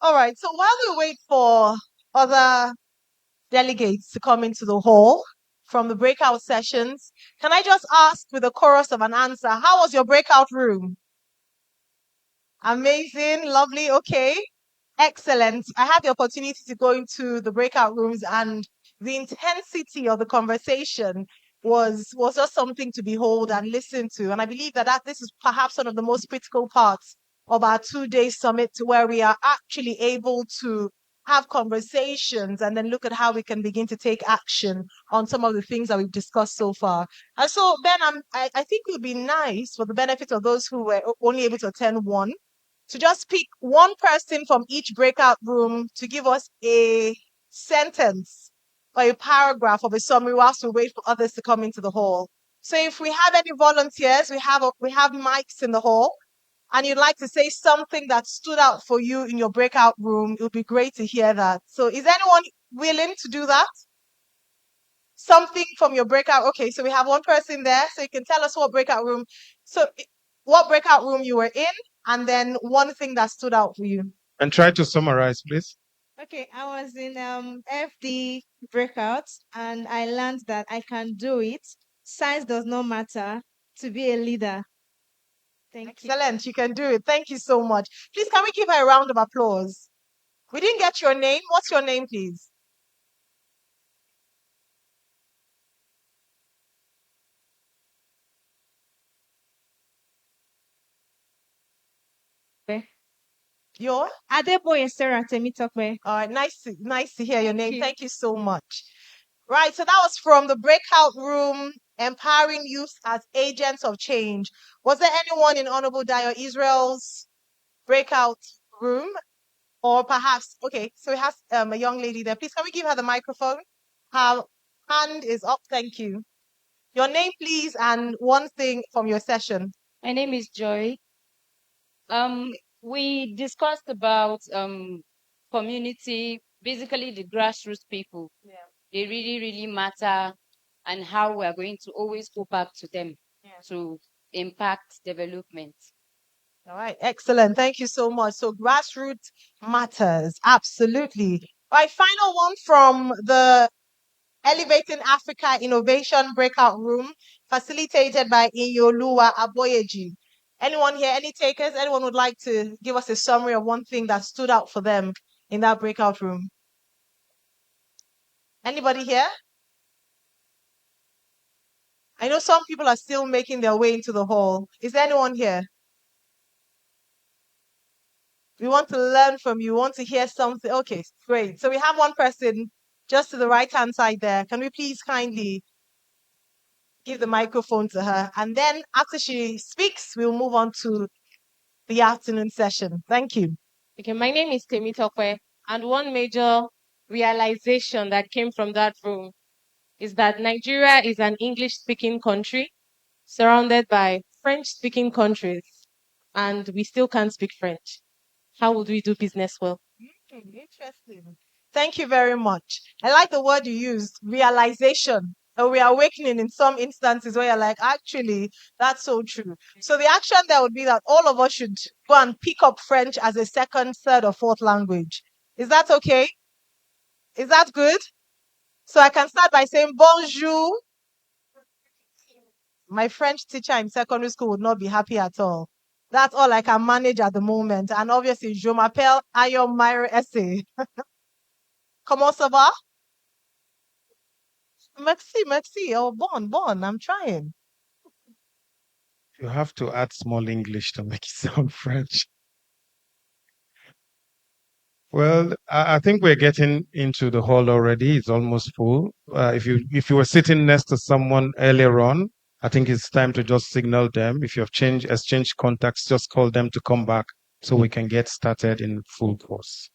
All right. So while we wait for other delegates to come into the hall from the breakout sessions, can I just ask with a chorus of an answer, how was your breakout room? Amazing, lovely, okay. Excellent. I had the opportunity to go into the breakout rooms and the intensity of the conversation was just something to behold and listen to. And I believe that this is perhaps one of the most critical parts of our 2 day summit where we are actually able to have conversations and then look at how we can begin to take action on some of the things that we've discussed so far. And so, Ben, I think it would be nice for the benefit of those who were only able to attend one to just pick one person from each breakout room to give us a sentence or a paragraph of a summary whilst we wait for others to come into the hall. So if we have any volunteers, we have mics in the hall, and you'd like to say something that stood out for you in your breakout room, it would be great to hear that. So is anyone willing to do that? Something from your breakout. Okay, so we have one person there, so you can tell us what breakout room. So what breakout room you were in, and then one thing that stood out for you. And try to summarize, please. Okay, I was in FD breakout and I learned that I can do it. Size does not matter to be a leader. Thank you. Excellent, you can do it. Thank you so much. Please, can we give her a round of applause? We didn't get your name. What's your name, please? Your? Adeboye Sarah Temitope. All right, nice to hear your name. you. Thank you so much. Right, so that was from the breakout room, empowering youth as agents of change. Was there anyone in Honorable Dio Israel's breakout room? Or perhaps, okay, so we have a young lady there. Please, can we give her the microphone? Her hand is up. Thank you. Your name, please, and one thing from your session. My name is Joy. We discussed about community, basically the grassroots people. Yeah. They really, really matter, and how we are going to always go back to them to impact development. All right, excellent. Thank you so much. So grassroots matters. Absolutely. All right, final one from the Elevating Africa Innovation Breakout Room, facilitated by Iyoluwa Aboyeji. Anyone here, any takers? Anyone would like to give us a summary of one thing that stood out for them in that breakout room? Anybody here? I know some people are still making their way into the hall. Is there anyone here? We want to learn from you. We want to hear something. Okay, great. So we have one person just to the right-hand side there. Can we please kindly give the microphone to her? And then after she speaks, we'll move on to the afternoon session. Thank you. Okay, my name is Temitope, and one major realization that came from that room is that Nigeria is an English-speaking country surrounded by French-speaking countries, and we still can't speak French. How would we do business well? Interesting. Thank you very much. I like the word you used, realization. We are awakening in some instances where you're like, actually, that's so true. So the action there would be that all of us should go and pick up French as a second, third, or fourth language. Is that okay? Is that good? So I can start by saying bonjour. My French teacher in secondary school would not be happy at all. That's all I can manage at the moment. And obviously, je m'appelle Ayon Myre Essay. Comment ça va? Merci, merci. Oh, bon, I'm trying. You have to add small English to make it sound French. Well, I think we're getting into the hall already. It's almost full. If you were sitting next to someone earlier on, I think it's time to just signal them. If you have exchanged contacts, just call them to come back so we can get started in full force.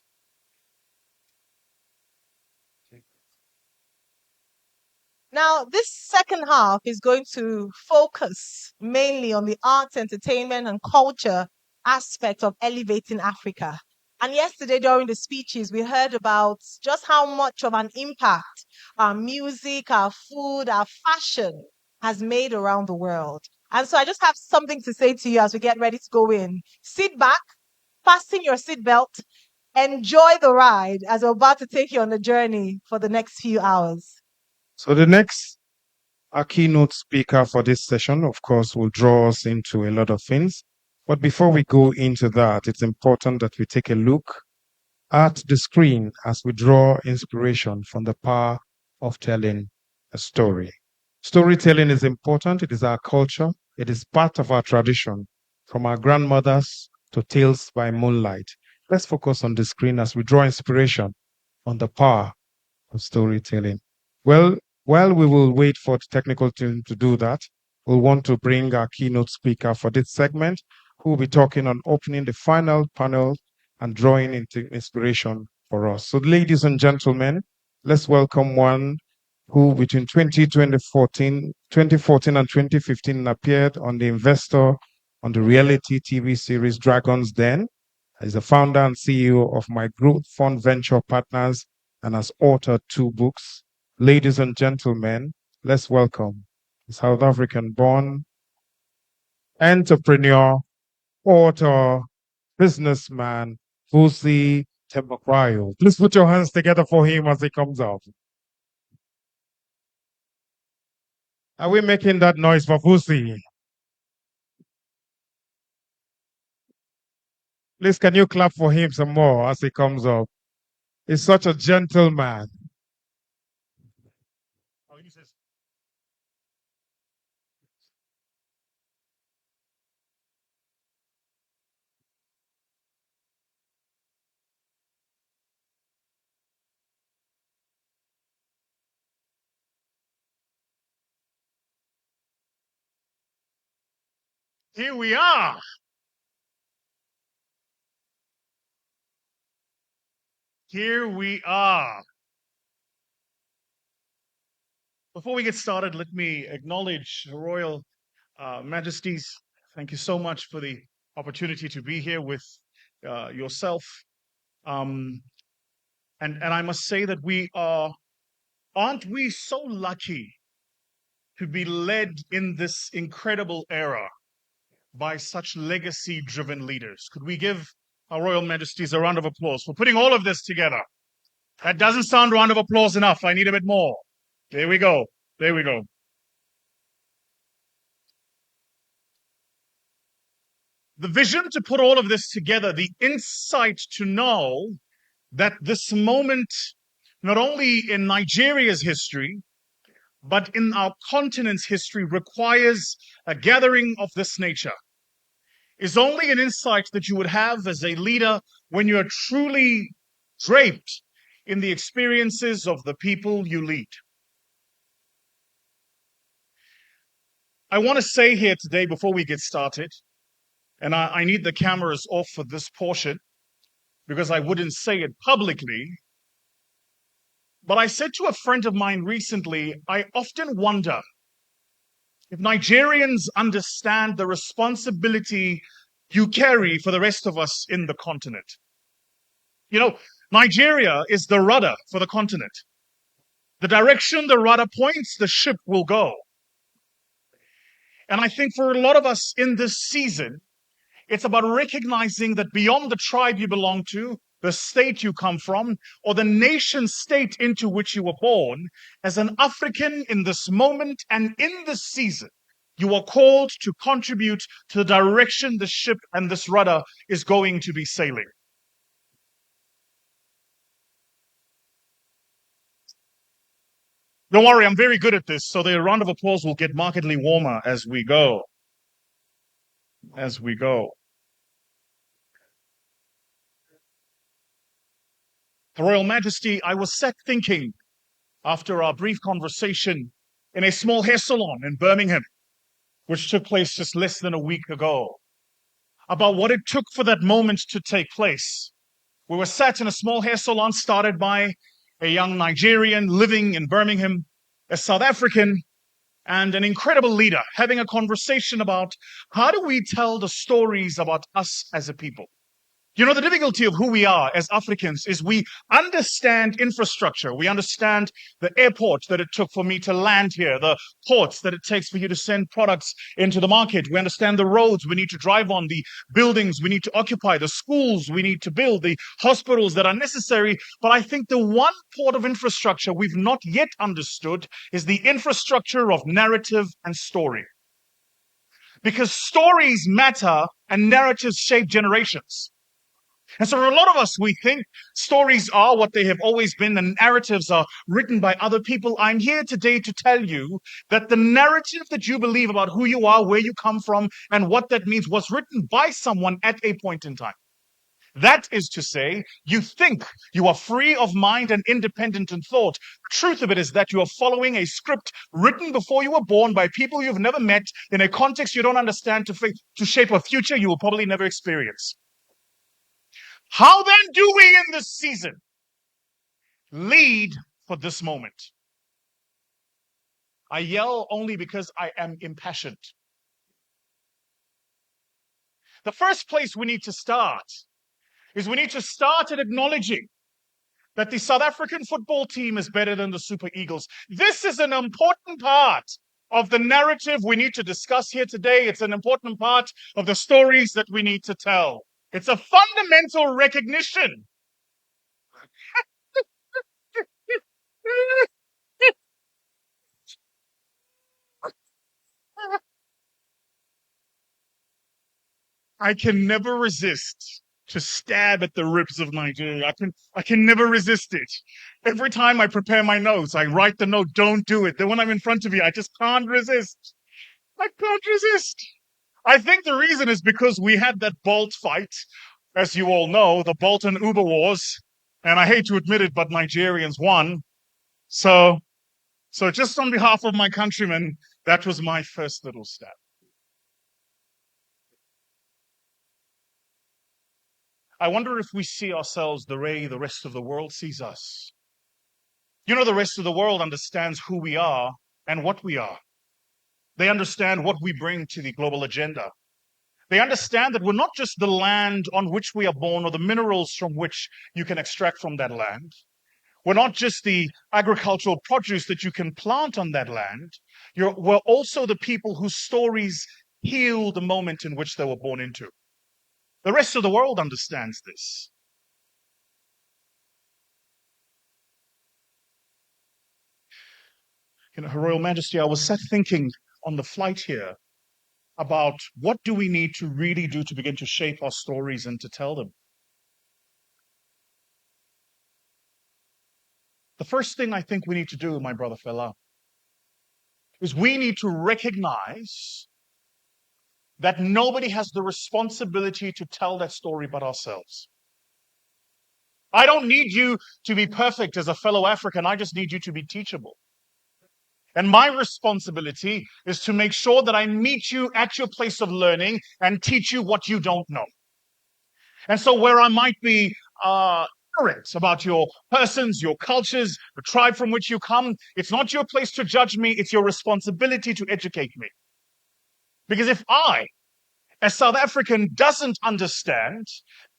Now, this second half is going to focus mainly on the arts, entertainment, and culture aspect of elevating Africa. And yesterday, during the speeches, we heard about just how much of an impact our music, our food, our fashion has made around the world. And so I just have something to say to you as we get ready to go in. Sit back, fasten your seatbelt, enjoy the ride as we're about to take you on the journey for the next few hours. So the next, our keynote speaker for this session, of course, will draw us into a lot of things. But before we go into that, it's important that we take a look at the screen as we draw inspiration from the power of telling a story. Storytelling is important. It is our culture. It is part of our tradition, from our grandmothers to tales by moonlight. Let's focus on the screen as we draw inspiration on the power of storytelling. Well, while we will wait for the technical team to do that, we'll want to bring our keynote speaker for this segment, who will be talking on opening the final panel and drawing into inspiration for us. So, ladies and gentlemen, let's welcome one who between 2014 and 2015 appeared on The Investor on the reality TV series Dragon's Den. He's the founder and CEO of My Growth Fund Venture Partners and has authored 2 books. Ladies and gentlemen, let's welcome the South African-born entrepreneur, author, businessman, Vusi Thembekwayo. Please put your hands together for him as he comes up. Are we making that noise for Vusi? Please, can you clap for him some more as he comes up? He's such a gentleman. Here we are. Here we are. Before we get started, let me acknowledge Her Royal Majesties. Thank you so much for the opportunity to be here with yourself. And I must say that aren't we so lucky to be led in this incredible era by such legacy-driven leaders? Could we give our Royal Majesties a round of applause for putting all of this together? That doesn't sound round of applause enough. I need a bit more. There we go. There we go. The vision to put all of this together, the insight to know that this moment, not only in Nigeria's history, but in our continent's history, requires a gathering of this nature, is only an insight that you would have as a leader when you are truly draped in the experiences of the people you lead. I want to say here today, before we get started, and I need the cameras off for this portion because I wouldn't say it publicly, but I said to a friend of mine recently, I often wonder if Nigerians understand the responsibility you carry for the rest of us in the continent. You know, Nigeria is the rudder for the continent. The direction the rudder points, the ship will go. And I think for a lot of us in this season, it's about recognizing that beyond the tribe you belong to, the state you come from, or the nation state into which you were born, as an African in this moment and in this season, you are called to contribute to the direction the ship and this rudder is going to be sailing. Don't worry, I'm very good at this, so the round of applause will get markedly warmer as we go. As we go. Her Royal Majesty, I was sat thinking after our brief conversation in a small hair salon in Birmingham, which took place just less than a week ago, about what it took for that moment to take place. We were sat in a small hair salon started by a young Nigerian living in Birmingham, a South African, and an incredible leader, having a conversation about how do we tell the stories about us as a people. You know, the difficulty of who we are as Africans is we understand infrastructure. We understand the airport that it took for me to land here, the ports that it takes for you to send products into the market. We understand the roads we need to drive on, the buildings we need to occupy, the schools we need to build, the hospitals that are necessary. But I think the one part of infrastructure we've not yet understood is the infrastructure of narrative and story. Because stories matter and narratives shape generations. And so for a lot of us, we think stories are what they have always been and narratives are written by other people. I'm here today to tell you that the narrative that you believe about who you are, where you come from, and what that means was written by someone at a point in time. That is to say, you think you are free of mind and independent in thought. The truth of it is that you are following a script written before you were born by people you've never met in a context you don't understand to shape a future you will probably never experience. How then do we in this season lead for this moment? I yell only because I am impassioned. The first place we need to start is we need to start at acknowledging that the South African football team is better than the Super Eagles. This is an important part of the narrative we need to discuss here today. It's an important part of the stories that we need to tell. It's a fundamental recognition. I can never resist to stab at the ribs of Nigeria. I can never resist it. Every time I prepare my notes, I write the note, don't do it. Then when I'm in front of you, I just can't resist. I can't resist. I think the reason is because we had that Bolt fight, as you all know, the Bolt and Uber wars. And I hate to admit it, but Nigerians won. So just on behalf of my countrymen, that was my first little stab. I wonder if we see ourselves the way the rest of the world sees us. You know, the rest of the world understands who we are and what we are. They understand what we bring to the global agenda. They understand that we're not just the land on which we are born or the minerals from which you can extract from that land. We're not just the agricultural produce that you can plant on that land. We're also the people whose stories heal the moment in which they were born into. The rest of the world understands this. You know, Her Royal Majesty, I was sat thinking on the flight here about what do we need to really do to begin to shape our stories and to tell them. The first thing I think we need to do, my brother Fela, is we need to recognize that nobody has the responsibility to tell that story but ourselves. I don't need you to be perfect as a fellow African. I just need you to be teachable. And my responsibility is to make sure that I meet you at your place of learning and teach you what you don't know. And so where I might be ignorant about your persons, your cultures, the tribe from which you come, it's not your place to judge me. It's your responsibility to educate me. Because if I, as South African, doesn't understand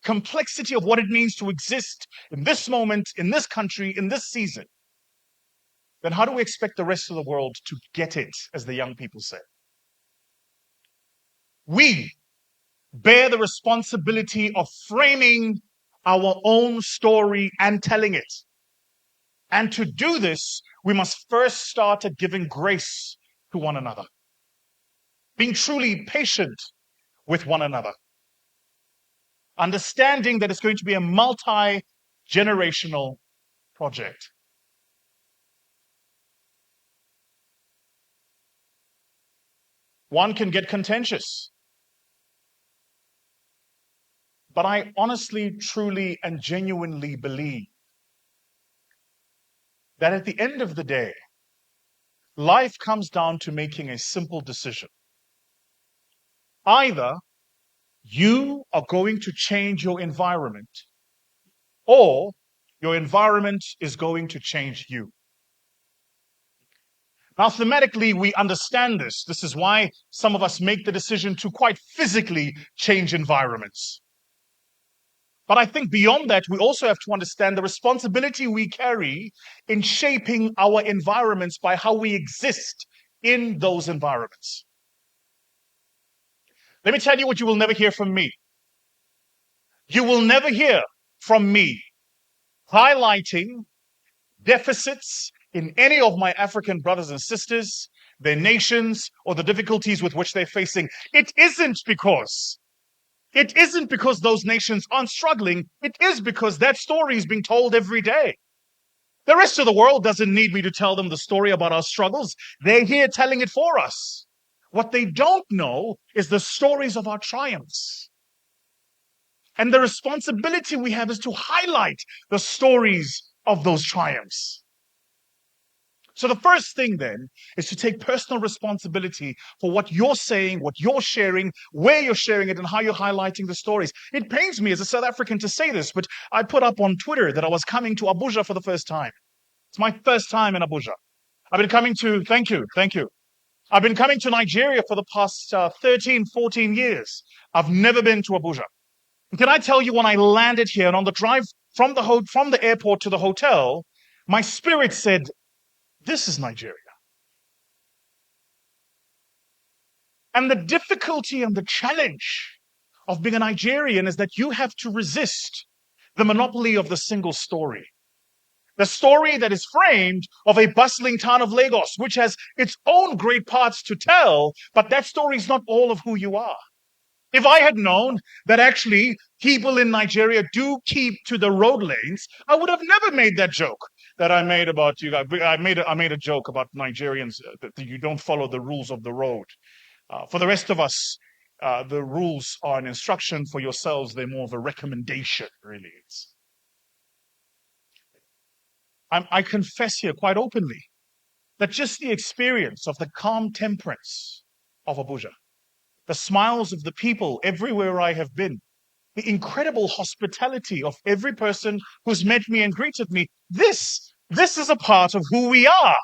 complexity of what it means to exist in this moment, in this country, in this season, then how do we expect the rest of the world to get it, as the young people say? We bear the responsibility of framing our own story and telling it. And to do this, we must first start at giving grace to one another, being truly patient with one another, understanding that it's going to be a multi-generational project. One can get contentious. But I honestly, truly, and genuinely believe that at the end of the day, life comes down to making a simple decision. Either you are going to change your environment, or your environment is going to change you. Now, thematically, we understand this. This is why some of us make the decision to quite physically change environments. But I think beyond that, we also have to understand the responsibility we carry in shaping our environments by how we exist in those environments. Let me tell you what you will never hear from me. You will never hear from me highlighting deficits in any of my African brothers and sisters, their nations, or the difficulties with which they're facing. It isn't because those nations aren't struggling. It is because that story is being told every day. The rest of the world doesn't need me to tell them the story about our struggles. They're here telling it for us. What they don't know is the stories of our triumphs. And the responsibility we have is to highlight the stories of those triumphs. So the first thing then is to take personal responsibility for what you're saying, what you're sharing, where you're sharing it, and how you're highlighting the stories. It pains me as a South African to say this, but I put up on Twitter that I was coming to Abuja for the first time. It's my first time in Abuja. Thank you. I've been coming to Nigeria for the past 13, 14 years. I've never been to Abuja. And can I tell you, when I landed here and on the drive from the airport to the hotel, my spirit said, this is Nigeria. And the difficulty and the challenge of being a Nigerian is that you have to resist the monopoly of the single story. The story that is framed of a bustling town of Lagos, which has its own great parts to tell, but that story is not all of who you are. If I had known that actually people in Nigeria do keep to the road lanes, I would have never made that joke that I made about you guys. I made a joke about Nigerians that you don't follow the rules of the road. For the rest of us, the rules are an instruction. For yourselves, they're more of a recommendation, really. I confess here quite openly that just the experience of the calm temperance of Abuja, the smiles of the people everywhere I have been, the incredible hospitality of every person who's met me and greeted me, this is a part of who we are.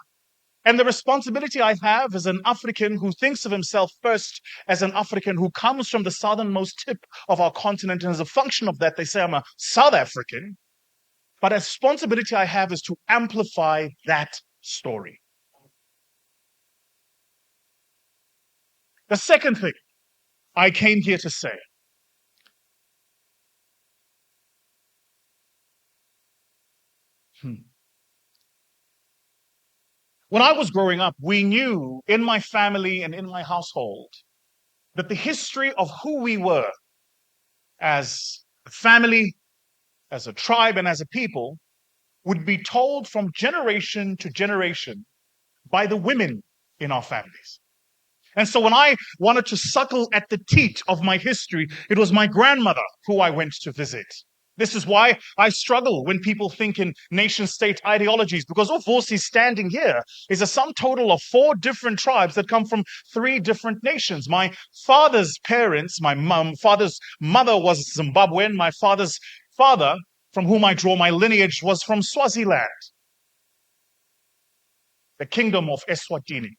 And the responsibility I have as an African who thinks of himself first as an African who comes from the southernmost tip of our continent, and as a function of that, they say I'm a South African. But a responsibility I have is to amplify that story. The second thing I came here to say, when I was growing up, we knew in my family and in my household that the history of who we were as a family, as a tribe, and as a people would be told from generation to generation by the women in our families. And so when I wanted to suckle at the teat of my history, it was my grandmother who I went to visit. This is why I struggle when people think in nation-state ideologies, because Uvusi standing here is a sum total of 4 different tribes that come from 3 different nations. My father's parents, my father's mother was Zimbabwean. My father's father, from whom I draw my lineage, was from Swaziland, the kingdom of Eswatini.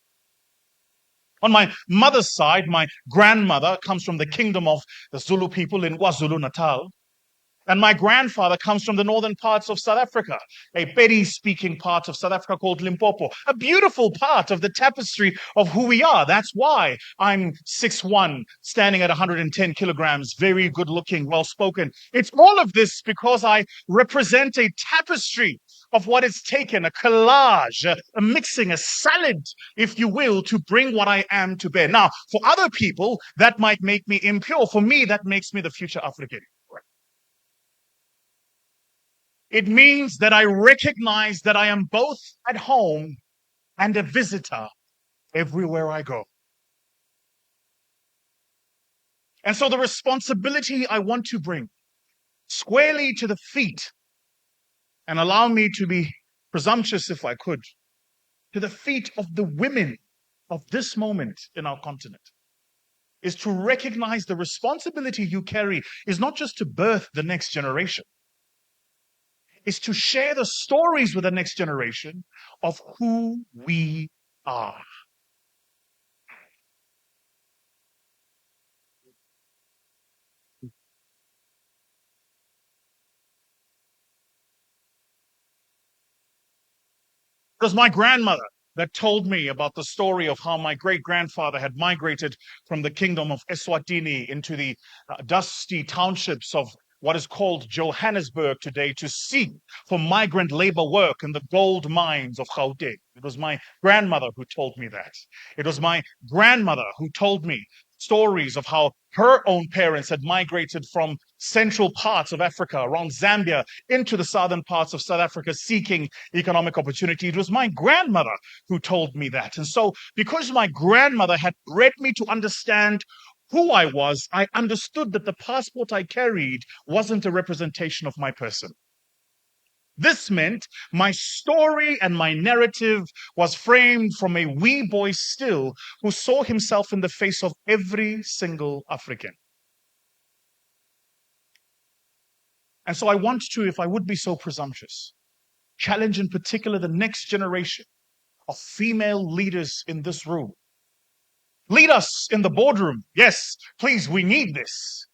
On my mother's side, my grandmother comes from the kingdom of the Zulu people in KwaZulu-Natal. And my grandfather comes from the northern parts of South Africa, a Pedi-speaking part of South Africa called Limpopo, a beautiful part of the tapestry of who we are. That's why I'm 6'1", standing at 110 kilograms, very good looking, well spoken. It's all of this because I represent a tapestry of what it's taken, a collage, a mixing, a salad, if you will, to bring what I am to bear. Now, for other people, that might make me impure. For me, that makes me the future African. It means that I recognize that I am both at home and a visitor everywhere I go. And so the responsibility I want to bring squarely to the feet, and allow me to be presumptuous if I could, to the feet of the women of this moment in our continent, is to recognize the responsibility you carry is not just to birth the next generation, is to share the stories with the next generation of who we are. It was my grandmother that told me about the story of how my great-grandfather had migrated from the kingdom of Eswatini into the dusty townships of what is called Johannesburg today to seek for migrant labor work in the gold mines of Gauteng. It was my grandmother who told me that. It was my grandmother who told me stories of how her own parents had migrated from central parts of Africa, around Zambia, into the southern parts of South Africa, seeking economic opportunity. It was my grandmother who told me that. And so, because my grandmother had bred me to understand who I was, I understood that the passport I carried wasn't a representation of my person. This meant my story and my narrative was framed from a wee boy still who saw himself in the face of every single African. And so I want to, if I would be so presumptuous, challenge in particular the next generation of female leaders in this room. Lead us in the boardroom. Yes, please, we need this.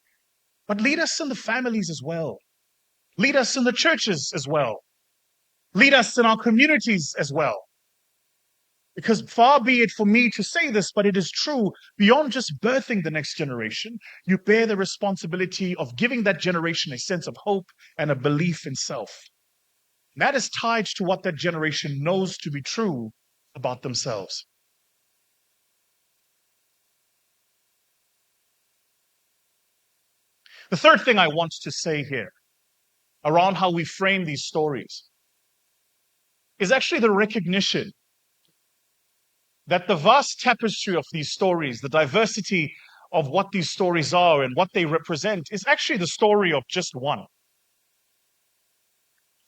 But lead us in the families as well. Lead us in the churches as well. Lead us in our communities as well. Because far be it for me to say this, but it is true, beyond just birthing the next generation, you bear the responsibility of giving that generation a sense of hope and a belief in self. And that is tied to what that generation knows to be true about themselves. The third thing I want to say here around how we frame these stories is actually the recognition that the vast tapestry of these stories, the diversity of what these stories are and what they represent, is actually the story of just one.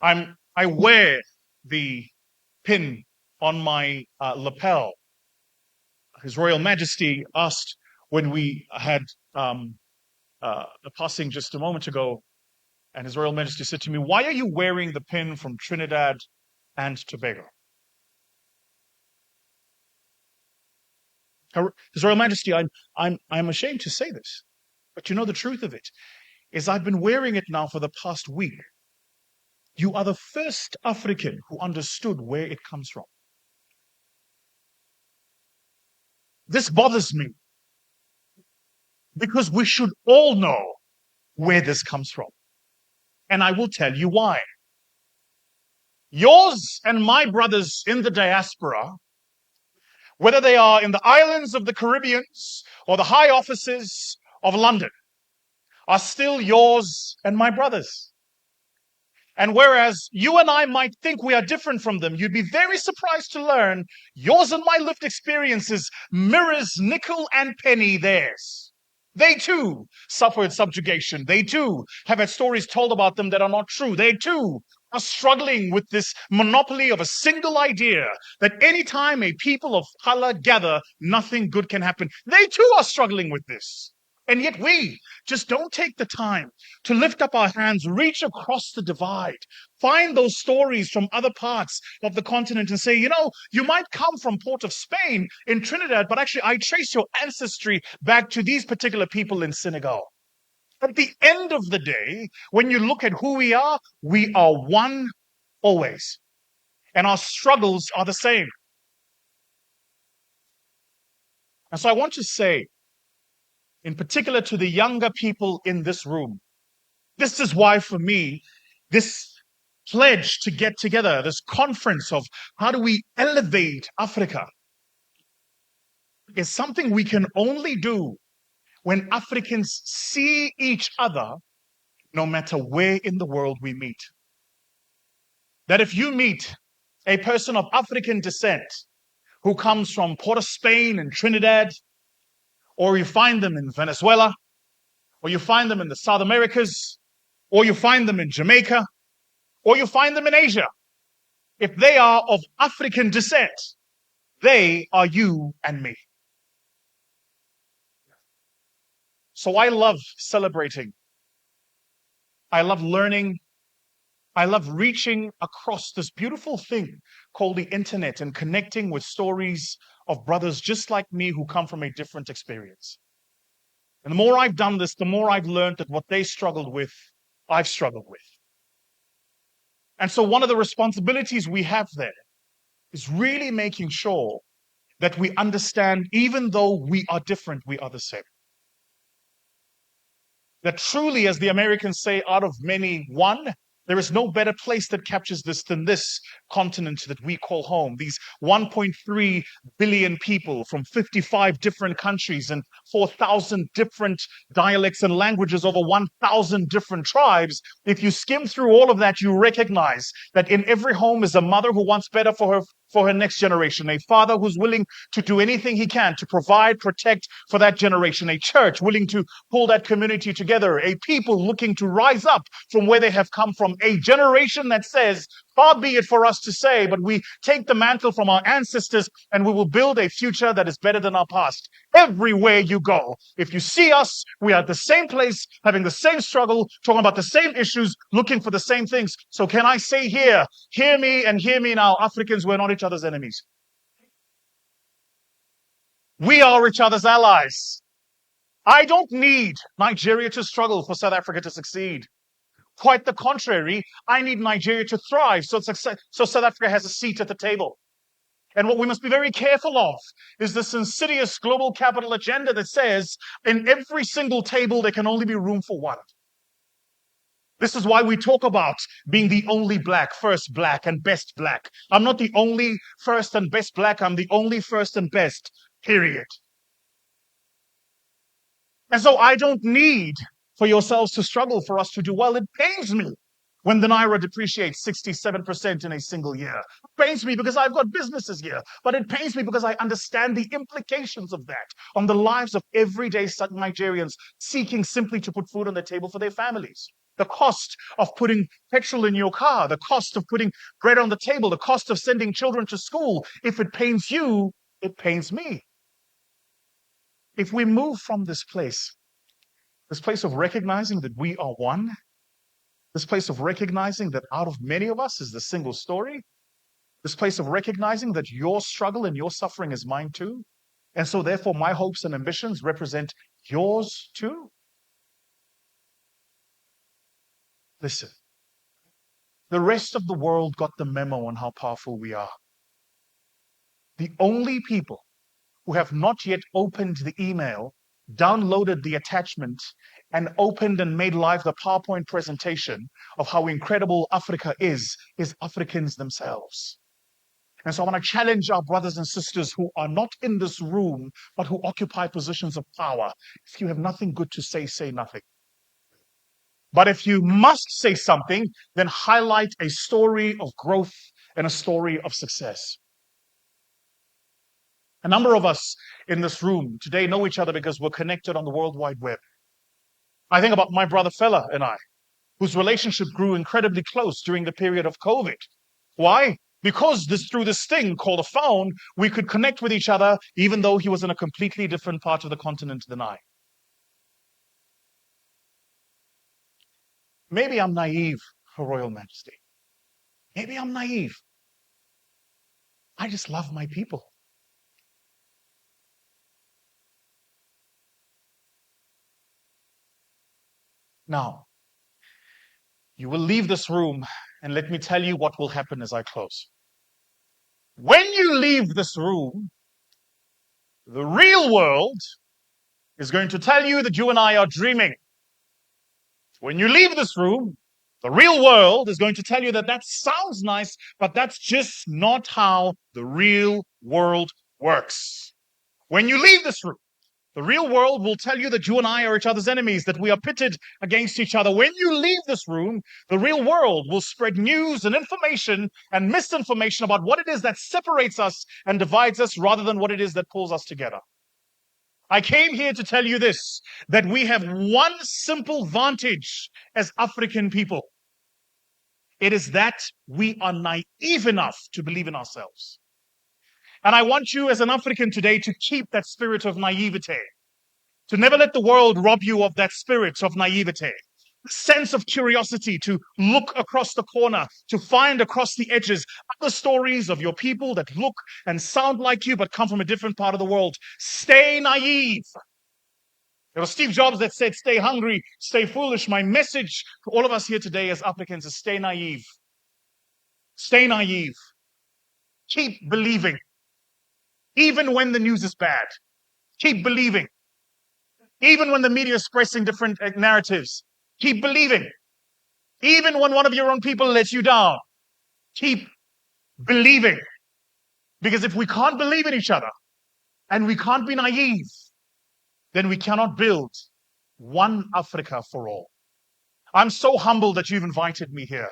I wear the pin on my lapel. His Royal Majesty asked when we had the passing just a moment ago, and His Royal Majesty said to me, "Why are you wearing the pin from Trinidad and Tobago?" His Royal Majesty, I'm ashamed to say this, but you know the truth of it is I've been wearing it now for the past week. You are the first African who understood where it comes from. This bothers me because we should all know where this comes from. And I will tell you why. Yours and my brothers in the diaspora, whether they are in the islands of the Caribbean or the high offices of London, are still yours and my brothers. And whereas you and I might think we are different from them, you'd be very surprised to learn yours and my lived experiences mirrors nickel and penny theirs. They too suffered subjugation. They too have had stories told about them that are not true. They too are struggling with this monopoly of a single idea that anytime a people of color gather, nothing good can happen. They too are struggling with this. And yet we just don't take the time to lift up our hands, reach across the divide, find those stories from other parts of the continent and say, you know, you might come from Port of Spain in Trinidad, but actually I trace your ancestry back to these particular people in Senegal. At the end of the day, when you look at who we are one always. And our struggles are the same. And so I want to say, in particular to the younger people in this room, this is why for me, this pledge to get together, this conference of how do we elevate Africa, is something we can only do when Africans see each other, no matter where in the world we meet. That if you meet a person of African descent who comes from Port of Spain and Trinidad, or you find them in Venezuela, or you find them in the South Americas, or you find them in Jamaica, or you find them in Asia. If they are of African descent, they are you and me. So I love celebrating. I love learning. I love reaching across this beautiful thing called the internet and connecting with stories of brothers just like me who come from a different experience. And the more I've done this, the more I've learned that what they struggled with, I've struggled with. And so one of the responsibilities we have there is really making sure that we understand, even though we are different, we are the same. That truly, as the Americans say, out of many, one. There is no better place that captures this than this continent that we call home. These 1.3 billion people from 55 different countries and 4,000 different dialects and languages, over 1,000 different tribes. If you skim through all of that, you recognize that in every home is a mother who wants better for her next generation, a father who's willing to do anything he can to provide, protect for that generation, a church willing to pull that community together, a people looking to rise up from where they have come from, a generation that says, far be it for us to say, but we take the mantle from our ancestors and we will build a future that is better than our past. Everywhere you go, if you see us, we are at the same place, having the same struggle, talking about the same issues, looking for the same things. So can I say here, hear me and hear me now, Africans, we're not each other's enemies. We are each other's allies. I don't need Nigeria to struggle for South Africa to succeed. Quite the contrary, I need Nigeria to thrive so South Africa has a seat at the table. And what we must be very careful of is this insidious global capital agenda that says in every single table there can only be room for one. This is why we talk about being the only black, first black, and best black. I'm not the only first and best black, I'm the only first and best, period. And so I don't need for yourselves to struggle for us to do well. It pains me when the Naira depreciates 67% in a single year. It pains me because I've got businesses here, but it pains me because I understand the implications of that on the lives of everyday Nigerians seeking simply to put food on the table for their families. The cost of putting petrol in your car, the cost of putting bread on the table, the cost of sending children to school. If it pains you, it pains me. If we move from this place of recognizing that we are one, this place of recognizing that out of many of us is the single story, this place of recognizing that your struggle and your suffering is mine too, and so therefore my hopes and ambitions represent yours too. Listen, the rest of the world got the memo on how powerful we are. The only people who have not yet opened the email, downloaded the attachment, and opened and made live the PowerPoint presentation of how incredible Africa is Africans themselves. And so I want to challenge our brothers and sisters who are not in this room, but who occupy positions of power. If you have nothing good to say, say nothing. But if you must say something, then highlight a story of growth and a story of success. A number of us in this room today know each other because we're connected on the World Wide Web. I think about my brother Fela and I, whose relationship grew incredibly close during the period of COVID. Why? Because through this thing called a phone, we could connect with each other even though he was in a completely different part of the continent than I. Maybe I'm naive, Her Royal Majesty. Maybe I'm naive. I just love my people. Now, you will leave this room, and let me tell you what will happen as I close. When you leave this room, the real world is going to tell you that you and I are dreaming. When you leave this room, the real world is going to tell you that that sounds nice, but that's just not how the real world works. When you leave this room, the real world will tell you that you and I are each other's enemies, that we are pitted against each other. When you leave this room, the real world will spread news and information and misinformation about what it is that separates us and divides us rather than what it is that pulls us together. I came here to tell you this, that we have one simple vantage as African people. It is that we are naive enough to believe in ourselves. And I want you as an African today to keep that spirit of naivete, to never let the world rob you of that spirit of naivete, a sense of curiosity to look across the corner, to find across the edges other stories of your people that look and sound like you but come from a different part of the world. Stay naive. It was Steve Jobs that said, stay hungry, stay foolish. My message to all of us here today as Africans is stay naive. Stay naive. Keep believing. Even when the news is bad, keep believing. Even when the media is expressing different narratives, keep believing. Even when one of your own people lets you down, keep believing. Because if we can't believe in each other and we can't be naive, then we cannot build one Africa for all. I'm so humbled that you've invited me here,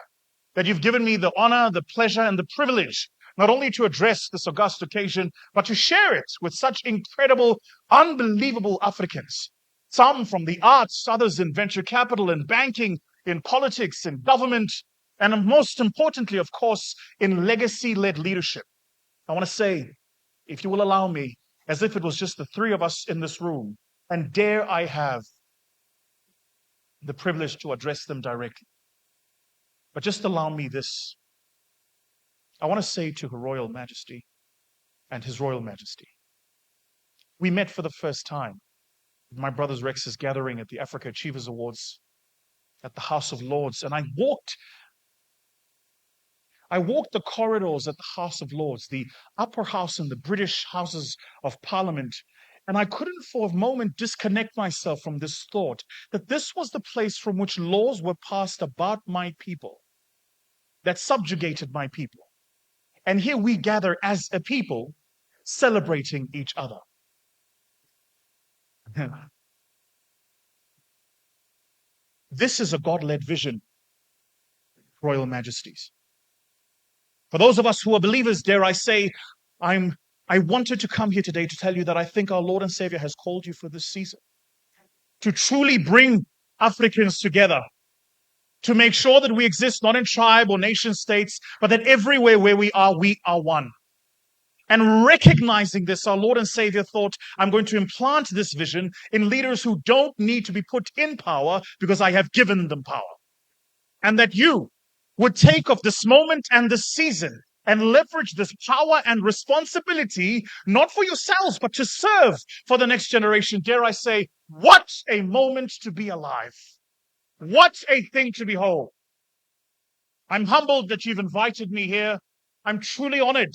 that you've given me the honor, the pleasure, and the privilege not only to address this august occasion, but to share it with such incredible, unbelievable Africans. Some from the arts, others in venture capital and banking, in politics, in government, and most importantly, of course, in legacy-led leadership. I want to say, if you will allow me, as if it was just the three of us in this room, and dare I have the privilege to address them directly. But just allow me this. I want to say to Her Royal Majesty and His Royal Majesty, we met for the first time at my brother's Rex's gathering at the Africa Achievers Awards at the House of Lords, and I walked the corridors at the House of Lords, the upper house and the British Houses of Parliament, and I couldn't for a moment disconnect myself from this thought that this was the place from which laws were passed about my people, that subjugated my people. And here we gather as a people, celebrating each other. This is a God-led vision, Royal Majesties. For those of us who are believers, dare I say, I wanted to come here today to tell you that I think our Lord and Savior has called you for this season to truly bring Africans together, to make sure that we exist not in tribe or nation states, but that everywhere where we are one. And recognizing this, our Lord and Savior thought, I'm going to implant this vision in leaders who don't need to be put in power because I have given them power. And that you would take of this moment and this season and leverage this power and responsibility, not for yourselves, but to serve for the next generation. Dare I say, what a moment to be alive. What a thing to behold. I'm humbled that you've invited me here. I'm truly honored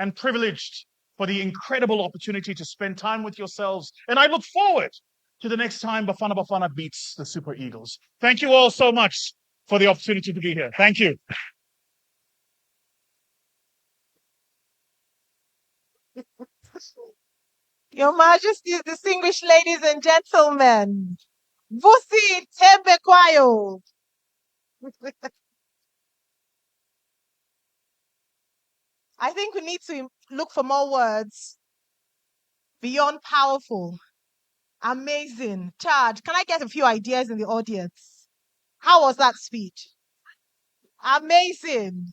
and privileged for the incredible opportunity to spend time with yourselves. And I look forward to the next time Bafana Bafana beats the Super Eagles. Thank you all so much for the opportunity to be here. Thank you. Your Majesties, distinguished ladies and gentlemen, Vusi Tembekwayo. I think we need to look for more words beyond powerful, amazing, charged. Can I get a few ideas in the audience? How was that speech? Amazing,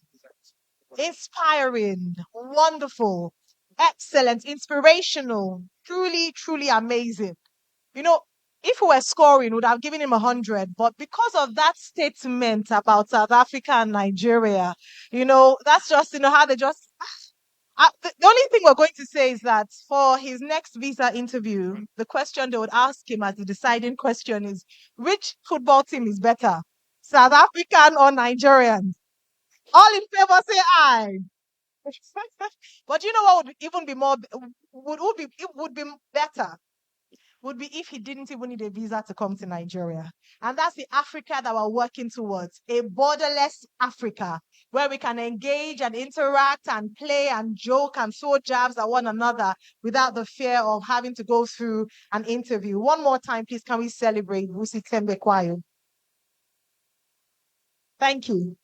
inspiring, wonderful, excellent, inspirational, truly, truly amazing. You know, if we were scoring, we would have given him 100. But because of that statement about South Africa and Nigeria, that's just, how they just. The only thing we're going to say is that for his next visa interview, the question they would ask him as the deciding question is, which football team is better, South African or Nigerian? All in favor say aye. But you know what would even be more, it would be better would be if he didn't even need a visa to come to Nigeria. And that's the Africa that we're working towards, a borderless Africa where we can engage and interact and play and joke and throw jabs at one another without the fear of having to go through an interview. One more time, please, can we celebrate Vusi Tembekwayo? Thank you.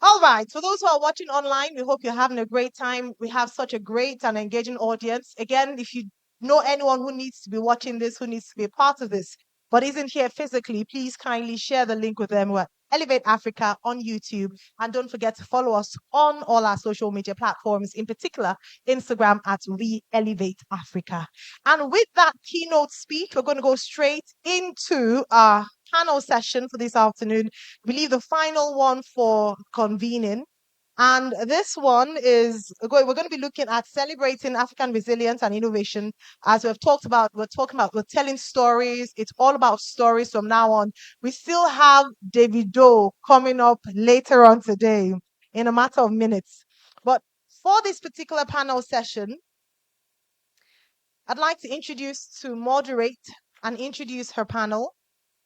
All right. For those who are watching online, we hope you're having a great time. We have such a great and engaging audience. Again, if you know anyone who needs to be watching this, who needs to be a part of this, but isn't here physically, please kindly share the link with them. We're Elevate Africa on YouTube. And don't forget to follow us on all our social media platforms, in particular, Instagram at We Elevate Africa. And with that keynote speech, we're going to go straight into our panel session for this afternoon. I believe the final one for convening. And this one is, we're going to be looking at celebrating African resilience and innovation. As we're telling stories. It's all about stories from now on. We still have Davido coming up later on today in a matter of minutes. But For this particular panel session, I'd like to moderate and introduce her panel,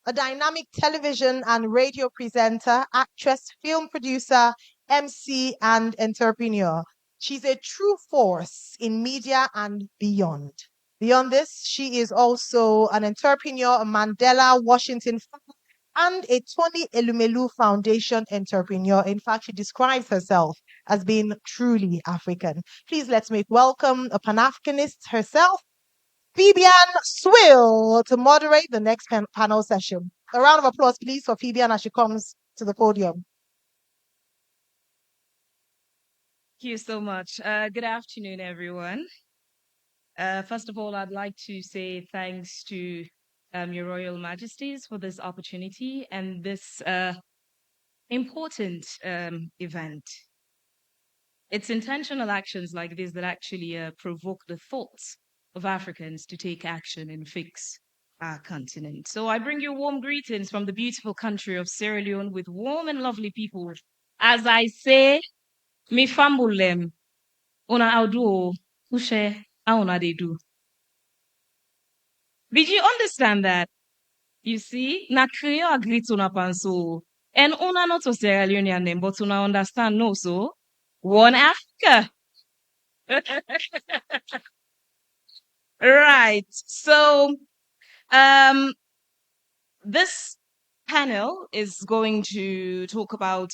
a dynamic television and radio presenter, actress, film producer, MC, and entrepreneur. She's a true force in media and beyond. Beyond this, she is also an entrepreneur, a Mandela Washington Fellow, and a Tony Elumelu Foundation entrepreneur. In fact, she describes herself as being truly African. Please let's make welcome a Pan-Africanist herself, Phoebian Swill, to moderate the next panel session. A round of applause, please, for Phoebian as she comes to the podium. Thank you so much. Good afternoon, everyone. First of all, I'd like to say thanks to Your Royal Majesties for this opportunity and this important event. It's intentional actions like this that actually provoke the thoughts of Africans to take action and fix our continent. So I bring you warm greetings from the beautiful country of Sierra Leone with warm and lovely people. As I say, mi fambulem, una audu, ushe, auna de do. Did you understand that? You see, na Creole agreed una panso. And una not to Sierra Leonean name, but una understand no so. One Africa. Right. So this panel is going to talk about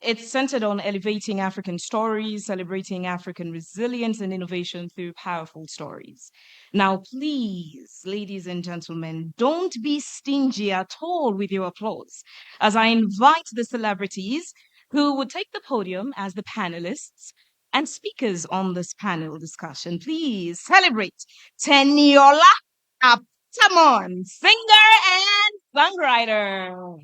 it's centered on elevating African stories, celebrating African resilience and innovation through powerful stories. Now, please, ladies and gentlemen, don't be stingy at all with your applause as I invite the celebrities who would take the podium as the panelists and speakers on this panel discussion. Please celebrate Teniola Aptamon, singer and songwriter.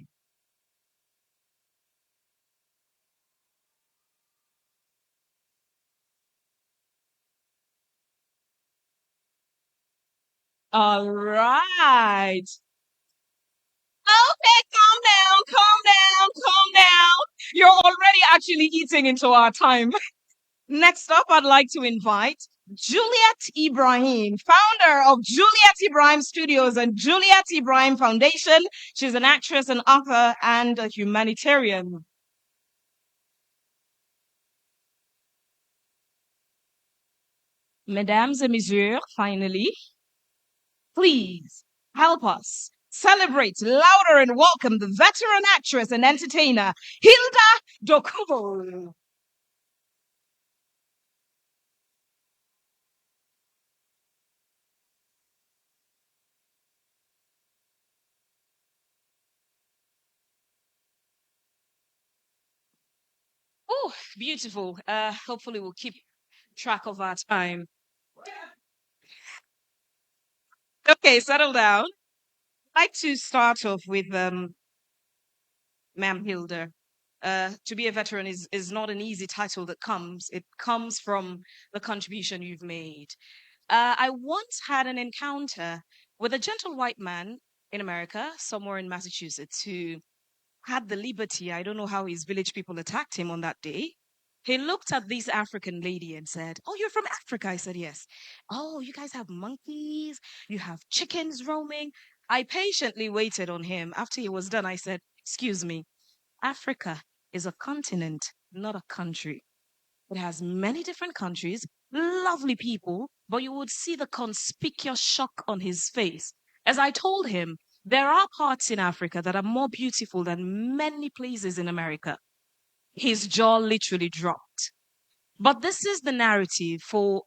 All right. Okay, calm down, calm down, calm down. You're already actually eating into our time. Next up, I'd like to invite Juliet Ibrahim, founder of Juliet Ibrahim Studios and Juliet Ibrahim Foundation. She's an actress, an author, and a humanitarian. Mesdames et messieurs, finally, please help us celebrate louder and welcome the veteran actress and entertainer, Hilda Dokubo. Oh, beautiful. Hopefully we'll keep track of our time. Okay, settle down. I'd like to start off with Ma'am Hilda. To be a veteran is not an easy title that comes. It comes from the contribution you've made. I once had an encounter with a gentle white man in America, somewhere in Massachusetts, who had the liberty. I don't know how his village people attacked him on that day. He looked at this African lady and said, "Oh, you're from Africa?" I said, "Yes." "Oh, you guys have monkeys, you have chickens roaming." I patiently waited on him. After he was done, I said, "Excuse me, Africa is a continent, not a country. It has many different countries, lovely people, but you would see the conspicuous shock on his face." As I told him, there are parts in Africa that are more beautiful than many places in America. His jaw literally dropped. But this is the narrative for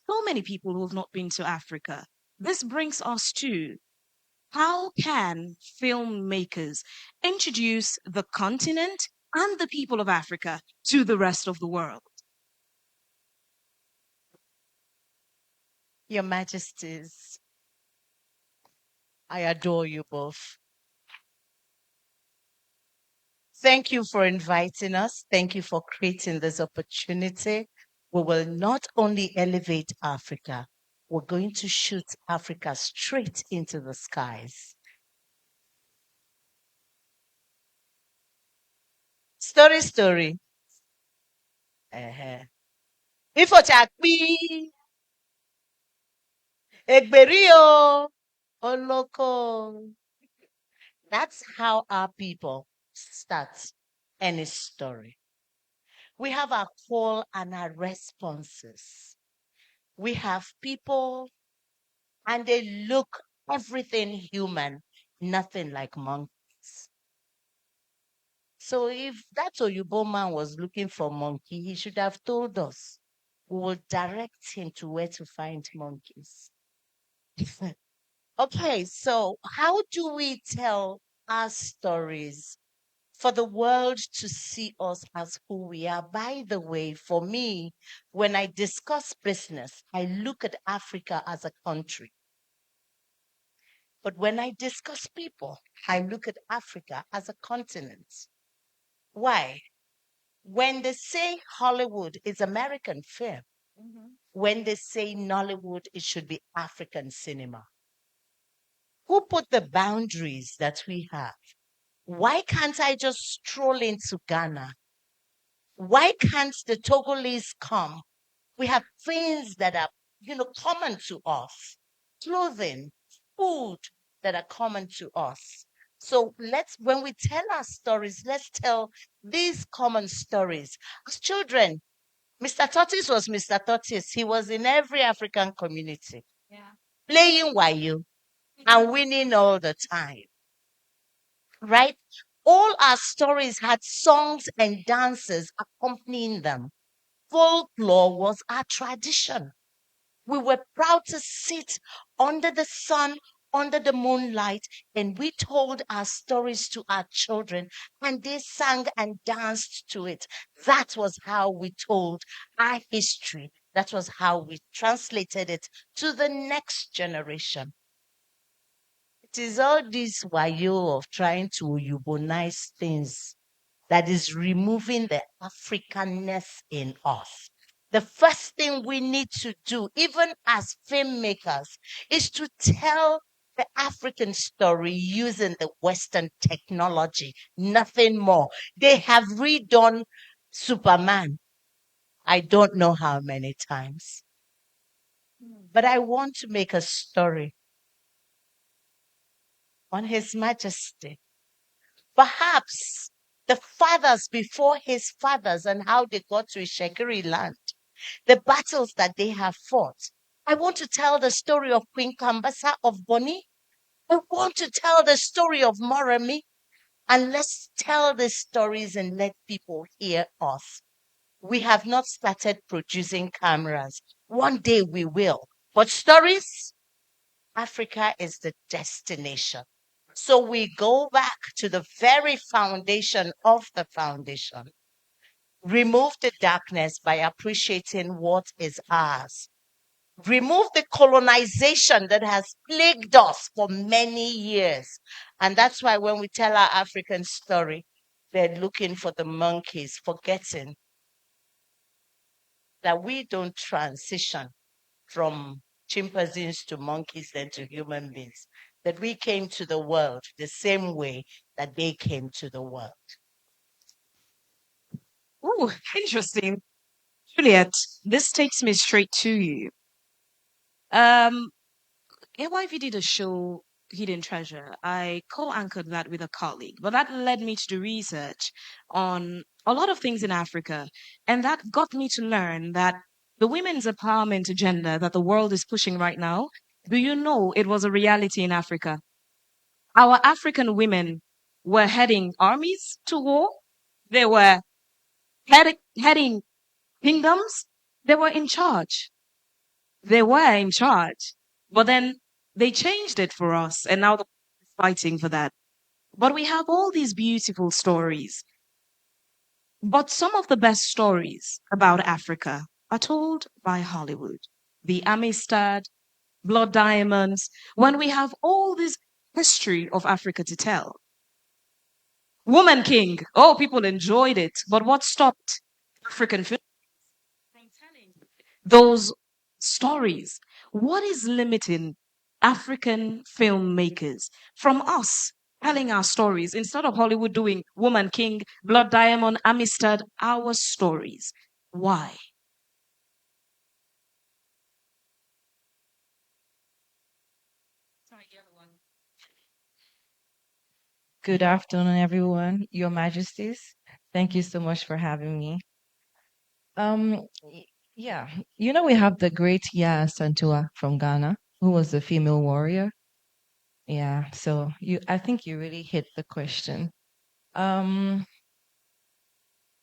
so many people who have not been to Africa. This brings us to how can filmmakers introduce the continent and the people of Africa to the rest of the world? Your Majesties, I adore you both. Thank you for inviting us. Thank you for creating this opportunity. We will not only elevate Africa, we're going to shoot Africa straight into the skies. Story. Ifochakpi, Egberio, Oloko. That's how our people start any story. We have our call and our responses. We have people and they look everything human, nothing like monkeys. So if that Oyubo man was looking for monkey, he should have told us. We will direct him to where to find monkeys. Okay, so how do we tell our stories for the world to see us as who we are? By the way, for me, when I discuss business, I look at Africa as a country. But when I discuss people, I look at Africa as a continent. Why? When they say Hollywood is American film, when they say Nollywood, it should be African cinema. Who put the boundaries that we have? Why can't I just stroll into Ghana? Why can't the Togolese come? We have things that are, common to us. Clothing, food that are common to us. So when we tell our stories, let's tell these common stories. As children, Mr. Tortis was Mr. Tortis. He was in every African community. Yeah. Playing Wayo and winning all the time. Right? All our stories had songs and dances accompanying them. Folklore was our tradition. We were proud to sit under the sun, under the moonlight, and we told our stories to our children, and they sang and danced to it. That was how we told our history. That was how we translated it to the next generation. It is all this wayo of trying to Uyubonize things that is removing the Africanness in us. The first thing we need to do, even as filmmakers, is to tell the African story using the Western technology, nothing more. They have redone Superman, I don't know how many times. But I want to make a story on His Majesty. Perhaps the fathers before his fathers and how they got to Ishekiri land, the battles that they have fought. I want to tell the story of Queen Kambasa of Boni. I want to tell the story of Moremi. And let's tell the stories and let people hear us. We have not started producing cameras. One day we will. But stories, Africa is the destination. So we go back to the very foundation of the foundation. Remove the darkness by appreciating what is ours. Remove the colonization that has plagued us for many years. And that's why when we tell our African story, they're looking for the monkeys, forgetting that we don't transition from chimpanzees to monkeys then to human beings, that we came to the world the same way that they came to the world. Ooh, interesting. Juliet, this takes me straight to you. AYV did a show, Hidden Treasure. I co-anchored that with a colleague, but that led me to do research on a lot of things in Africa. And that got me to learn that the women's empowerment agenda that the world is pushing right now, do you know it was a reality in Africa? Our African women were heading armies to war. They were heading kingdoms. They were in charge. They were in charge. But then they changed it for us, and now the world is fighting for that. But we have all these beautiful stories. But some of the best stories about Africa are told by Hollywood. The Amistad, Blood Diamonds, when we have all this history of Africa to tell. Woman King, oh, people enjoyed it. But what stopped African film from telling those stories? What is limiting African filmmakers from us telling our stories instead of Hollywood doing Woman King, Blood Diamond, Amistad, our stories? Why? Good afternoon, everyone. Your Majesties, thank you so much for having me. Yeah, we have the great Yaa Santua from Ghana, who was a female warrior. Yeah, so I think you really hit the question. Um,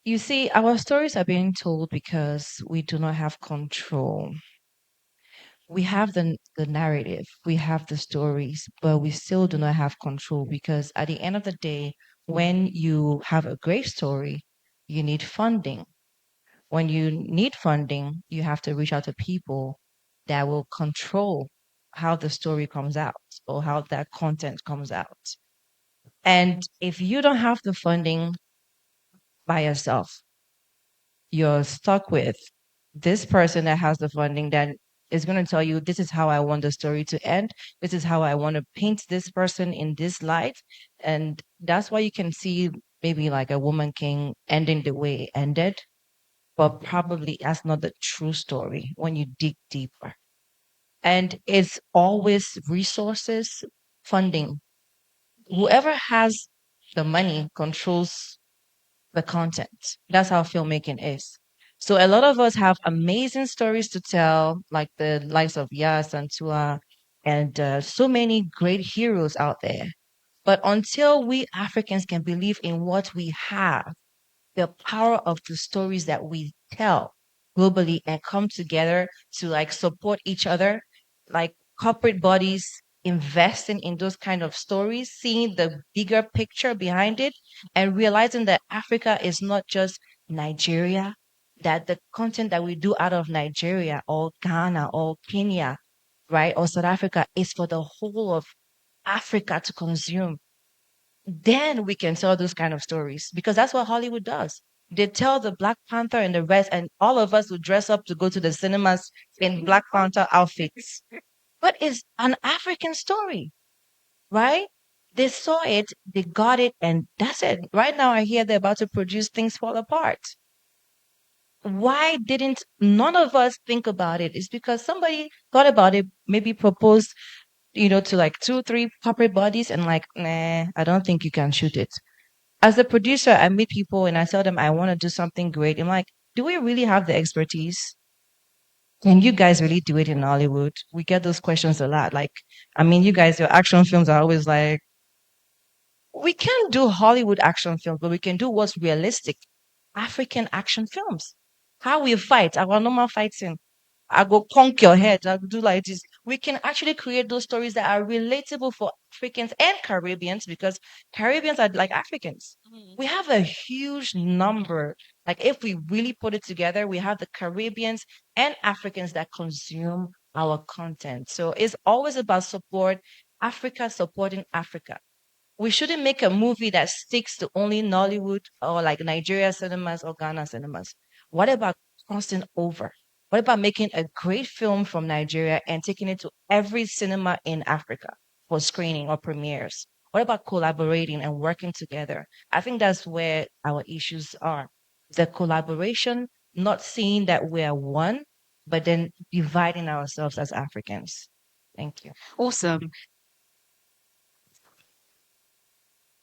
you see, our stories are being told because we do not have control. We have the narrative, we have the stories, but we still do not have control because at the end of the day, when you have a great story, you need funding. When you need funding, you have to reach out to people that will control how the story comes out or how that content comes out. And if you don't have the funding by yourself, you're stuck with this person that has the funding that is going to tell you, this is how I want the story to end. This is how I want to paint this person in this light. And that's why you can see maybe like a Woman King ending the way it ended, but probably that's not the true story when you dig deeper. And it's always resources, funding. Whoever has the money controls the content. That's how filmmaking is. So a lot of us have amazing stories to tell, like the likes of Yas and Tua, and so many great heroes out there. But until we Africans can believe in what we have, the power of the stories that we tell globally and come together to like support each other, like corporate bodies investing in those kind of stories, seeing the bigger picture behind it, and realizing that Africa is not just Nigeria, that the content that we do out of Nigeria or Ghana or Kenya, right, or South Africa is for the whole of Africa to consume. Then we can tell those kind of stories because that's what Hollywood does. They tell the Black Panther and the rest, and all of us will dress up to go to the cinemas in Black Panther outfits. But it's an African story, right? They saw it, they got it, and that's it. Right now, I hear they're about to produce Things Fall Apart. Why didn't none of us think about it? It's because somebody thought about it, maybe proposed, to like two, three corporate bodies, and like, nah, I don't think you can shoot it. As a producer, I meet people and I tell them I want to do something great. I'm like, do we really have the expertise? Can you guys really do it in Hollywood? We get those questions a lot. Like, I mean, you guys, your action films are always like, we can't do Hollywood action films, but we can do what's realistic. African action films. How we fight, our normal fighting. I go conk your head. I do like this. We can actually create those stories that are relatable for Africans and Caribbeans because Caribbeans are like Africans. We have a huge number. Like if we really put it together, we have the Caribbeans and Africans that consume our content. So it's always about support, Africa supporting Africa. We shouldn't make a movie that sticks to only Nollywood or like Nigeria cinemas or Ghana cinemas. What about crossing over? What about making a great film from Nigeria and taking it to every cinema in Africa for screening or premieres? What about collaborating and working together? I think that's where our issues are. The collaboration, not seeing that we're one, but then dividing ourselves as Africans. Thank you. Awesome.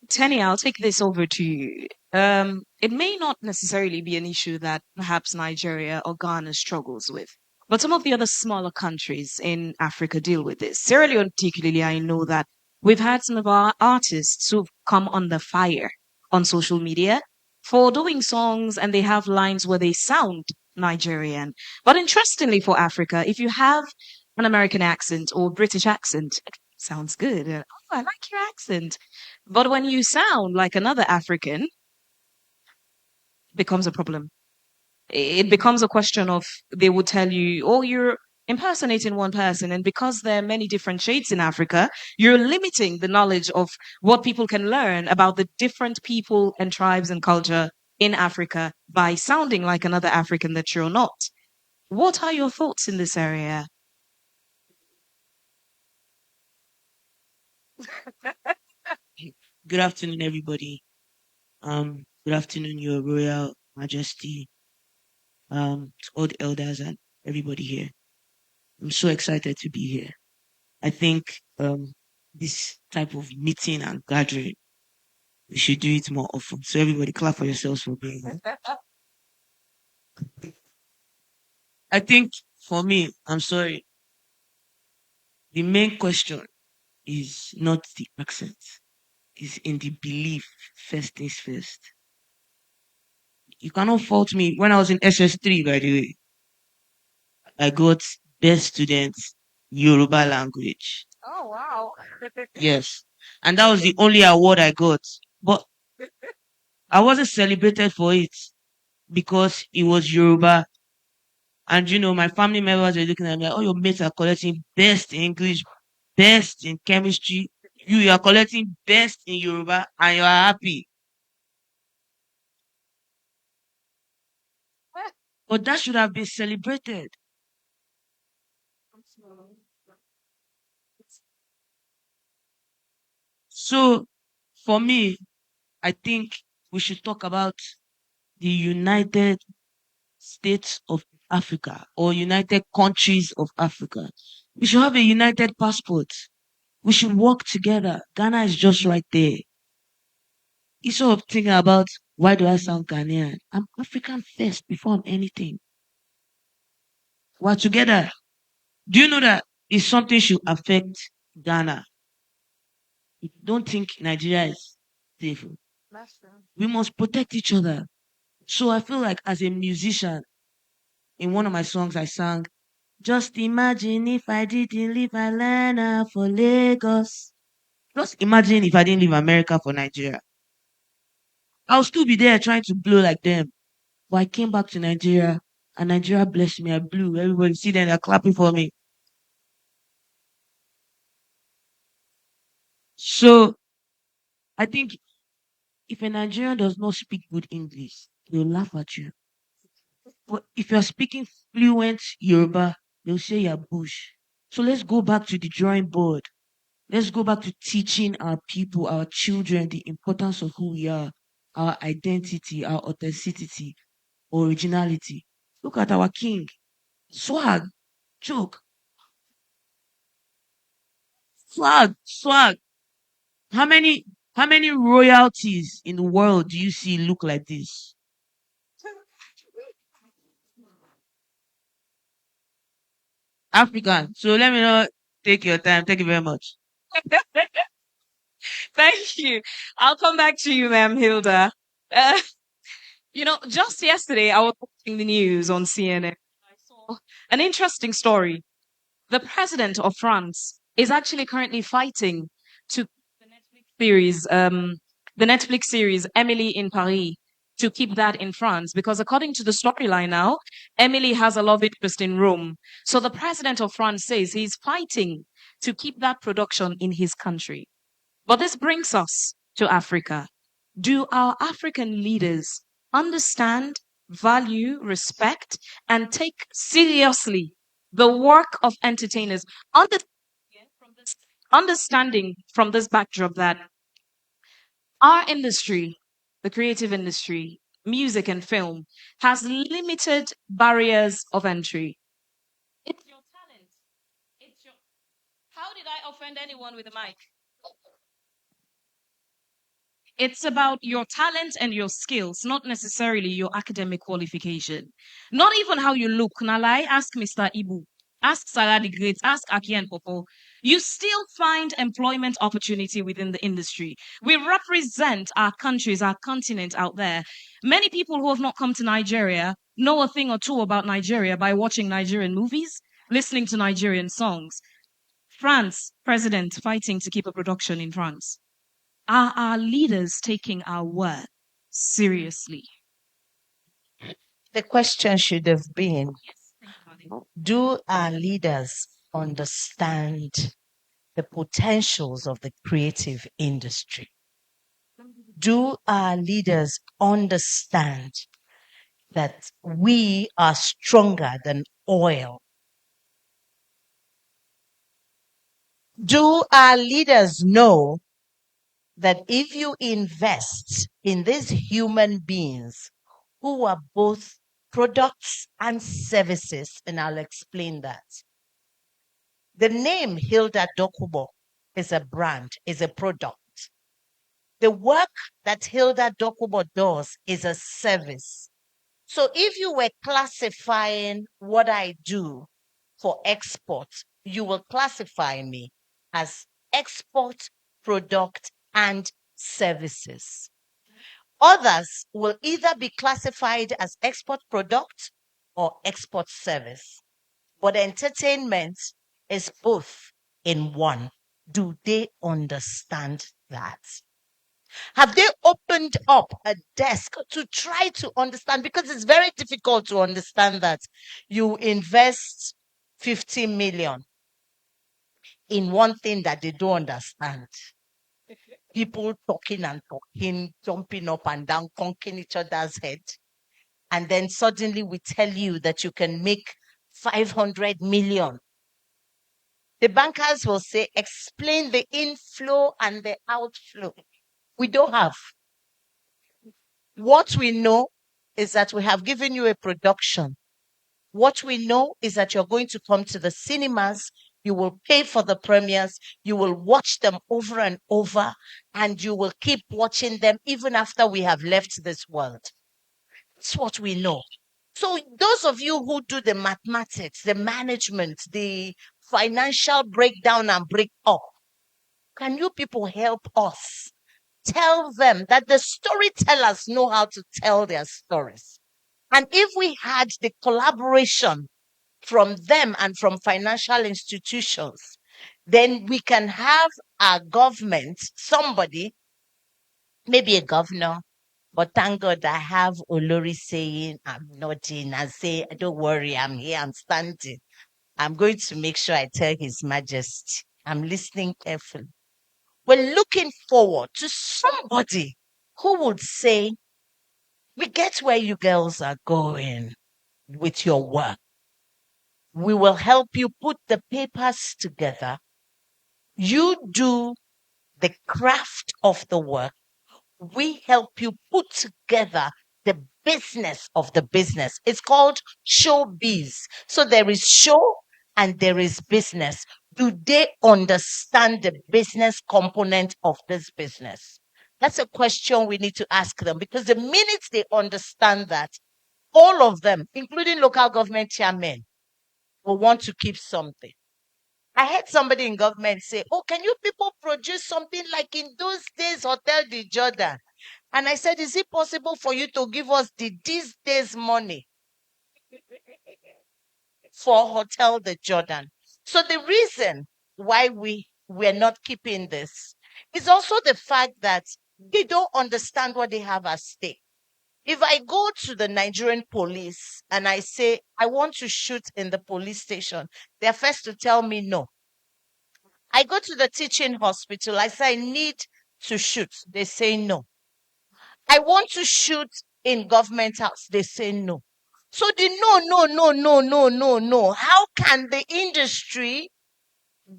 Tenny, I'll take this over to you. It may not necessarily be an issue that perhaps Nigeria or Ghana struggles with, but some of the other smaller countries in Africa deal with this. Sierra Leone, particularly, I know that we've had some of our artists who've come under fire on social media for doing songs and they have lines where they sound Nigerian. But interestingly for Africa, if you have an American accent or British accent, it sounds good. Oh, I like your accent. But when you sound like another African, it becomes a problem. It becomes a question of they would tell you, oh, you're impersonating one person. And because there are many different shades in Africa, you're limiting the knowledge of what people can learn about the different people and tribes and culture in Africa by sounding like another African that you're not. What are your thoughts in this area? Good afternoon, everybody. Good afternoon, Your Royal Majesty. to all the elders and everybody here. I'm so excited to be here. I think this type of meeting and gathering, we should do it more often. So everybody clap for yourselves for being here. I think for me, I'm sorry, the main question is not the accent, it's in the belief, first things first. You cannot fault me. When I was in SS3, by the way, I got best student Yoruba language. Oh, wow. Yes. And that was the only award I got. But I wasn't celebrated for it because it was Yoruba. And my family members were looking at me like, oh, your mates are collecting best in English, best in chemistry. You are collecting best in Yoruba and you are happy. But that should have been celebrated. So for me, I think we should talk about the United States of Africa or United Countries of Africa. We should have a united passport. We should work together. Ghana is just right there. Instead of thinking about why do I sound Ghanaian? I'm African first before I'm anything. We're together. Do you know that if something should affect Ghana, don't think Nigeria is safe. That's true. We must protect each other. So I feel like as a musician, in one of my songs I sang, just imagine if I didn't leave Atlanta for Lagos. Just imagine if I didn't leave America for Nigeria. I'll still be there trying to blow like them. But I came back to Nigeria and Nigeria blessed me. I blew. Everybody see them, they're clapping for me. So I think if a Nigerian does not speak good English, they'll laugh at you. But if you're speaking fluent Yoruba, they'll say you're bush. So let's go back to the drawing board. Let's go back to teaching our people, our children, the importance of who we are, our identity, our authenticity, originality. Look at our king. Swag. Joke. Swag. How many royalties in the world do you see look like this? African. So let me know. Take your time. Thank you very much. Thank you. I'll come back to you, ma'am, Hilda. Uh, just yesterday I was watching the news on CNN. I saw an interesting story. The president of France is actually currently fighting to the Netflix series Emily in Paris, to keep that in France, because according to the storyline now, Emily has a love interest in Rome. So the president of France says he's fighting to keep that production in his country. But this brings us to Africa. Do our African leaders understand, value, respect, and take seriously the work of entertainers? Understanding from this backdrop that our industry, the creative industry, music and film, has limited barriers of entry. It's your talent. How did I offend anyone with a mic? It's about your talent and your skills, not necessarily your academic qualification. Not even how you look. Nalai, ask Mr. Ibu, ask Sarah the Great, ask Aki and Popo. You still find employment opportunity within the industry. We represent our countries, our continent out there. Many people who have not come to Nigeria know a thing or two about Nigeria by watching Nigerian movies, listening to Nigerian songs. France, president fighting to keep a production in France. Are our leaders taking our work seriously? The question should have been, do our leaders understand the potentials of the creative industry? Do our leaders understand that we are stronger than oil? Do our leaders know that if you invest in these human beings who are both products and services, and I'll explain that. The name Hilda Dokubo is a brand, is a product. The work that Hilda Dokubo does is a service. So if you were classifying what I do for export, you will classify me as export, product, and services. Others will either be classified as export product or export service. But entertainment is both in one. Do they understand that? Have they opened up a desk to try to understand? Because it's very difficult to understand that you invest 50 million in one thing that they don't understand. People talking and talking, jumping up and down, conking each other's head. And then suddenly we tell you that you can make 500 million. The bankers will say, explain the inflow and the outflow. We don't have. What we know is that we have given you a production. What we know is that you're going to come to the cinemas, you will pay for the premieres, you will watch them over and over, and you will keep watching them even after we have left this world. That's what we know. So those of you who do the mathematics, the management, the financial breakdown and break up, can you people help us? Tell them that the storytellers know how to tell their stories. And if we had the collaboration from them and from financial institutions, then we can have our government, somebody, maybe a governor, but thank God I have Olori saying I'm nodding and say, don't worry, I'm here, I'm standing. I'm going to make sure I tell His Majesty. I'm listening carefully. We're looking forward to somebody who would say, we get where you girls are going with your work. We will help you put the papers together. You do the craft of the work. We help you put together the business of the business. It's called showbiz. So there is show and there is business. Do they understand the business component of this business? That's a question we need to ask them, because the minute they understand that, all of them, including local government chairmen, will want to keep something. I heard somebody in government say, oh, can you people produce something like in those days, Hotel de Jordan? And I said, is it possible for you to give us these days money for Hotel de Jordan? So the reason why we're not keeping this is also the fact that they don't understand what they have at stake. If I go to the Nigerian police and I say, I want to shoot in the police station, they're first to tell me no. I go to the teaching hospital, I say, I need to shoot. They say no. I want to shoot in government house. They say no. So the no. How can the industry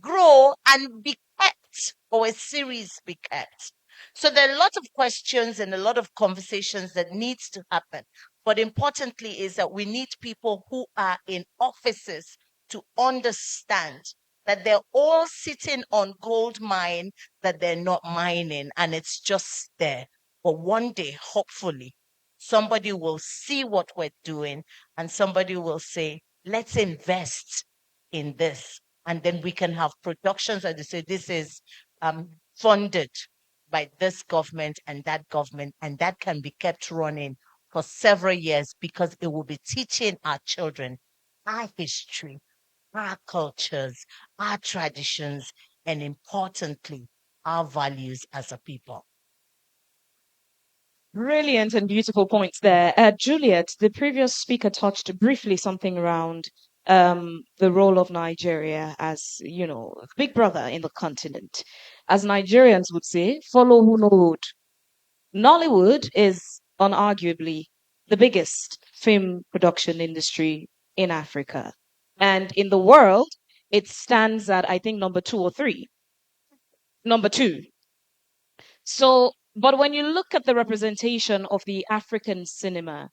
grow and be kept, or a series be kept? So there are a lot of questions and a lot of conversations that needs to happen. But importantly is that we need people who are in offices to understand that they're all sitting on gold mine that they're not mining, and it's just there. But one day, hopefully, somebody will see what we're doing and somebody will say, let's invest in this. And then we can have productions that they say this is funded by this government, and that can be kept running for several years, because it will be teaching our children our history, our cultures, our traditions, and importantly, our values as a people. Brilliant and beautiful points there. Juliet, the previous speaker touched briefly something around the role of Nigeria as, big brother in the continent. As Nigerians would say, follow who Nollywood. Nollywood is unarguably the biggest film production industry in Africa. And in the world, it stands at, I think, number 2 or 3. Number 2. So, but when you look at the representation of the African cinema,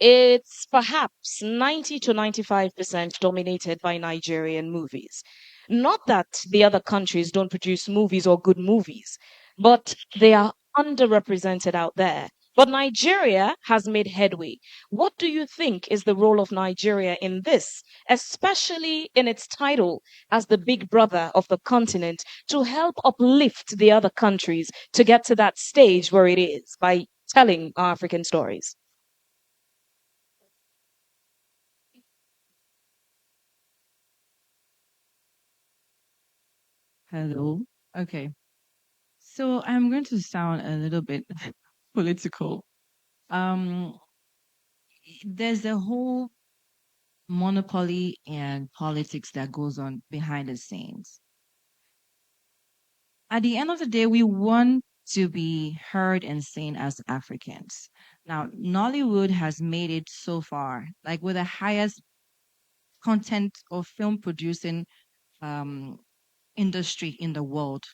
it's perhaps 90 to 95% dominated by Nigerian movies. Not that the other countries don't produce movies or good movies, but they are underrepresented out there. But Nigeria has made headway. What do you think is the role of Nigeria in this, especially in its title as the big brother of the continent, to help uplift the other countries to get to that stage where it is by telling our African stories? Hello. Okay. So I'm going to sound a little bit political. Um, there's a whole monopoly and politics that goes on behind the scenes. At the end of the day, we want to be heard and seen as Africans. Now, Nollywood has made it so far, like with the highest content or film producing um, industry in the world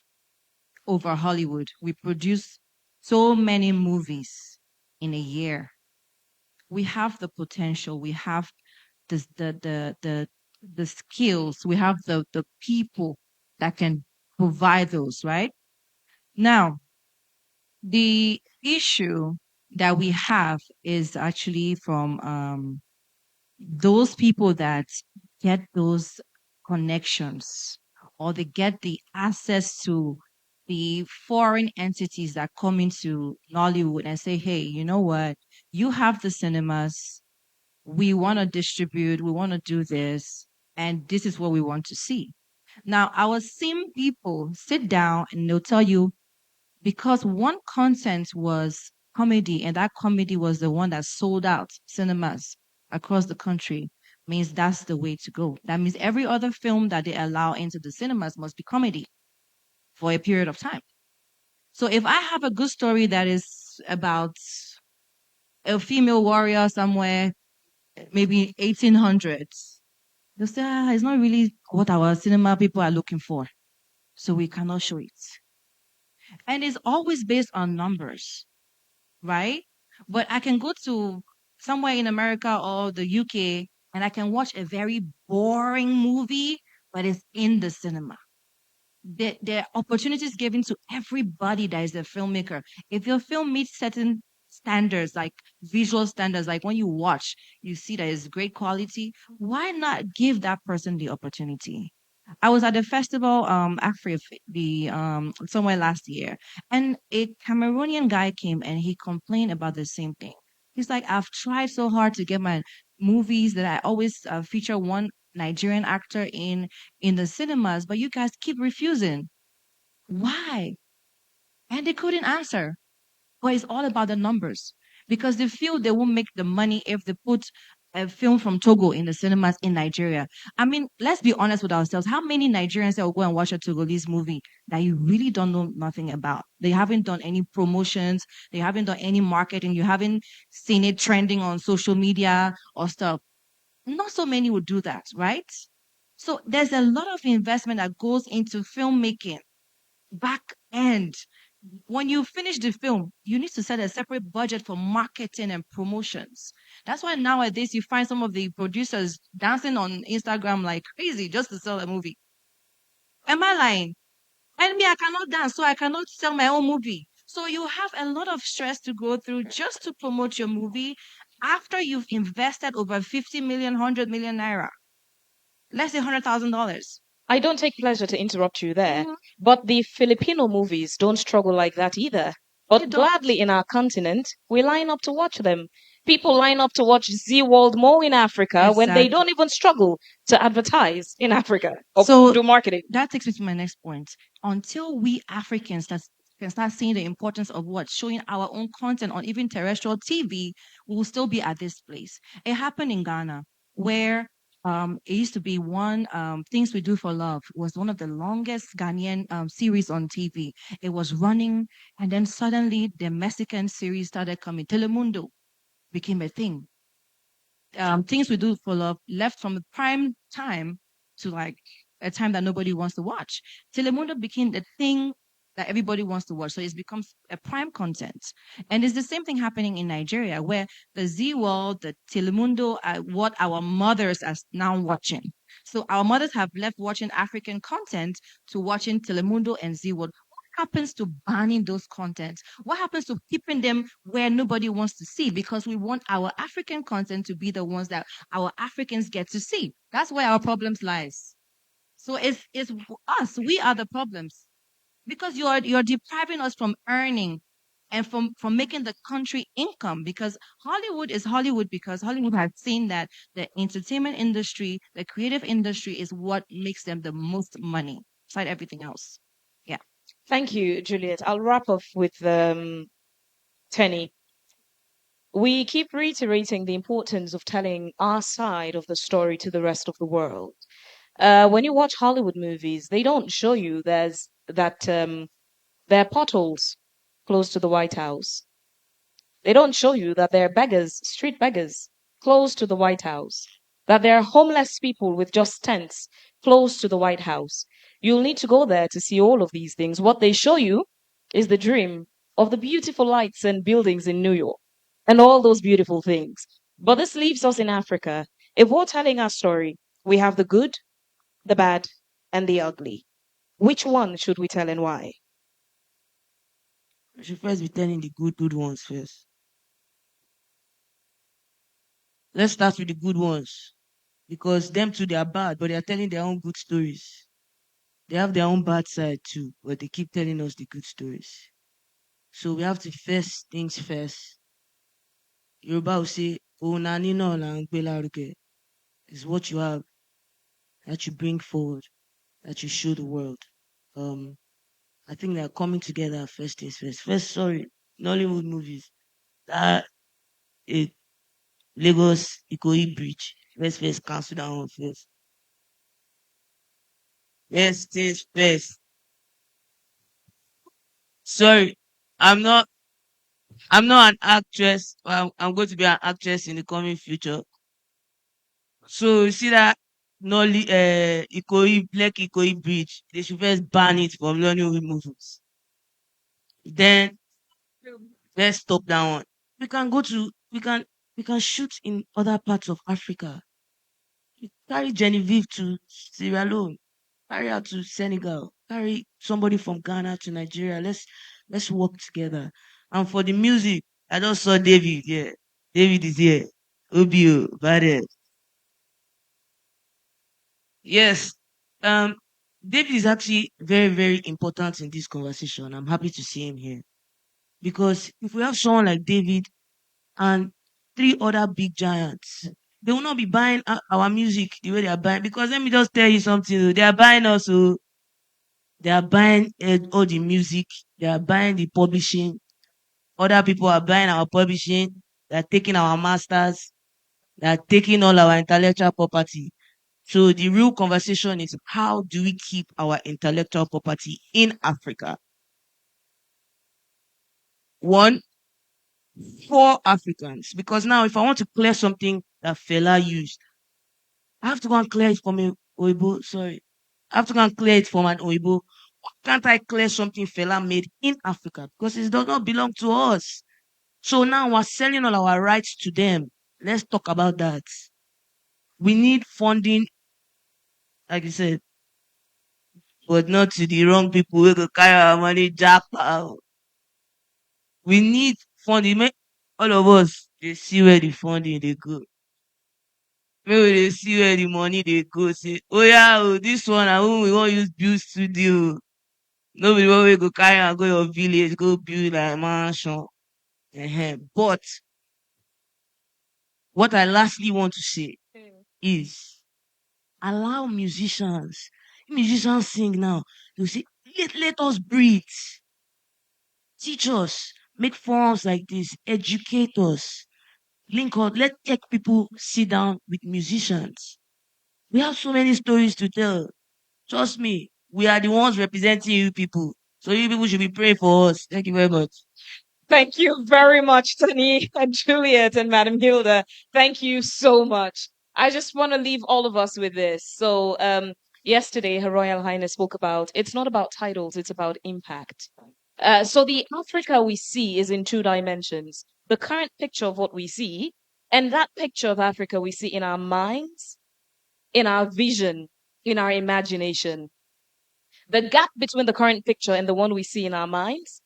over Hollywood. We produce so many movies in a year. We have the potential. We have the skills. We have the people that can provide those. Right now, the issue that we have is actually from those people that get those connections or they get the access to the foreign entities that come into Nollywood and say, hey, you know what? You have the cinemas. We want to distribute. We want to do this. And this is what we want to see. Now, our same people sit down and they'll tell you because one content was comedy and that comedy was the one that sold out cinemas across the country means that's the way to go. That means every other film that they allow into the cinemas must be comedy for a period of time. So if I have a good story that is about a female warrior somewhere, maybe 1800s, they'll say, it's not really what our cinema people are looking for. So we cannot show it. And it's always based on numbers, right? But I can go to somewhere in America or the UK and I can watch a very boring movie, but it's in the cinema. There are opportunities given to everybody that is a filmmaker. If your film meets certain standards, like visual standards, like when you watch, you see that it's great quality, why not give that person the opportunity? I was at the festival, Afrif, the somewhere last year, and a Cameroonian guy came and he complained about the same thing. He's like, I've tried so hard to get my movies that I always feature one Nigerian actor in the cinemas, but you guys keep refusing. Why? And they couldn't answer. But it's all about the numbers because they feel they won't make the money if they put a film from Togo in the cinemas in Nigeria. I mean, let's be honest with ourselves. How many Nigerians will go and watch a Togolese movie that you really don't know nothing about? They haven't done any promotions. They haven't done any marketing. You haven't seen it trending on social media or stuff. Not so many would do that, right? So there's a lot of investment that goes into filmmaking back end. When you finish the film, you need to set a separate budget for marketing and promotions. That's why nowadays you find some of the producers dancing on Instagram like crazy just to sell a movie. Am I lying? And me, I cannot dance, so I cannot sell my own movie. So you have a lot of stress to go through just to promote your movie after you've invested over 50 million, 100 million naira. Let's say $100,000. I don't take pleasure to interrupt you there, Mhm. but the Filipino movies don't struggle like that either. They But don't. gladly in our continent, we line up to watch them. People line up to watch Z World Mall in Africa when they Exactly. don't even struggle to advertise in Africa or So do marketing. that takes me to my next point. Until we Africans can start seeing the importance of what showing our own content on even terrestrial TV, we will still be at this place. It happened in Ghana where it used to be one Things We Do for Love was one of the longest Ghanaian series on TV. It was running, and then suddenly the Mexican series started coming. Telemundo became a thing. Things We Do for Love left from the prime time to like a time that nobody wants to watch. Telemundo became the thing that everybody wants to watch. So it's become a prime content. And it's the same thing happening in Nigeria, where the Z World, the Telemundo are what our mothers are now watching. So our mothers have left watching African content to watching Telemundo and Z World. What happens to banning those contents? What happens to keeping them where nobody wants to see? Because we want our African content to be the ones that our Africans get to see. That's where our problems lies. So it's us. We are the problems because you're depriving us from earning and from making the country income, because Hollywood is Hollywood because Hollywood has seen that the entertainment industry, the creative industry is what makes them the most money aside everything else. Yeah. Thank you, Juliet. I'll wrap up with Tenny. We keep reiterating the importance of telling our side of the story to the rest of the world. When you watch Hollywood movies, they don't show you there are potholes close to the White House. They don't show you that there are beggars, street beggars, close to the White House. That there are homeless people with just tents close to the White House. You'll need to go there to see all of these things. What they show you is the dream of the beautiful lights and buildings in New York and all those beautiful things. But this leaves us in Africa. If we're telling our story, we have the good, the bad, and the ugly. Which one should we tell and why? We should first be telling the good ones first. Let's start with the good ones. Because them too, they are bad, but they are telling their own good stories. They have their own bad side too, but they keep telling us the good stories. So we have to first things first. Yoruba will say, "Oh, nani no is what you have that you bring forward, that you show the world." I think they're coming together first things first. First, sorry, Nollywood movies. That it Lagos Ikoyi Bridge. First, cancel that one first. First things first. Sorry, I'm not an actress. I'm going to be an actress in the coming future. So you see that Black Ikoyi Bridge, they should first ban it from Nollywood movies. Then let's stop that one. We can shoot in other parts of Africa. You carry Genevieve to Sierra Leone, carry her to Senegal, carry somebody from Ghana to Nigeria. Let's work together. And for the music, I just saw David. Yeah, David is here. Obio, Bade. Yes. David is actually very, very important in this conversation. I'm happy to see him here. Because if we have someone like David and 3 other big giants, they will not be buying our music the way they are buying. Because let me just tell you something. They are buying also. They are buying all the music. They are buying the publishing. Other people are buying our publishing. They are taking our masters. They are taking all our intellectual property. So the real conversation is, how do we keep our intellectual property in Africa? One, for Africans. Because now if I want to clear something that Fela used, I have to go and clear it from a Oibo. Sorry. I have to go and clear it from an Oibo. Why can't I clear something Fela made in Africa? Because it does not belong to us. So now we're selling all our rights to them. Let's talk about that. We need funding, like you said, but not to the wrong people who go carry our money jack. We need funding. Make all of us, they see where the funding they go. Maybe they see where the money they go. Say, oh yeah, this one, I we want use build studio. Nobody will go carry and go your village, go build a mansion. But what I lastly want to say is, allow musicians sing now. They'll say, let us breathe. Teach us. Make forums like this. Educate us. Link up. Let tech people sit down with musicians. We have so many stories to tell. Trust me, we are the ones representing you people. So you people should be praying for us. Thank you very much. Thank you very much, Tani and Juliet and Madam Hilda. Thank you so much. I just want to leave all of us with this. So Yesterday, Her Royal Highness spoke about it's not about titles, it's about impact. So the Africa we see is in two dimensions. The current picture of what we see, and that picture of Africa we see in our minds, in our vision, in our imagination. The gap between the current picture and the one we see in our minds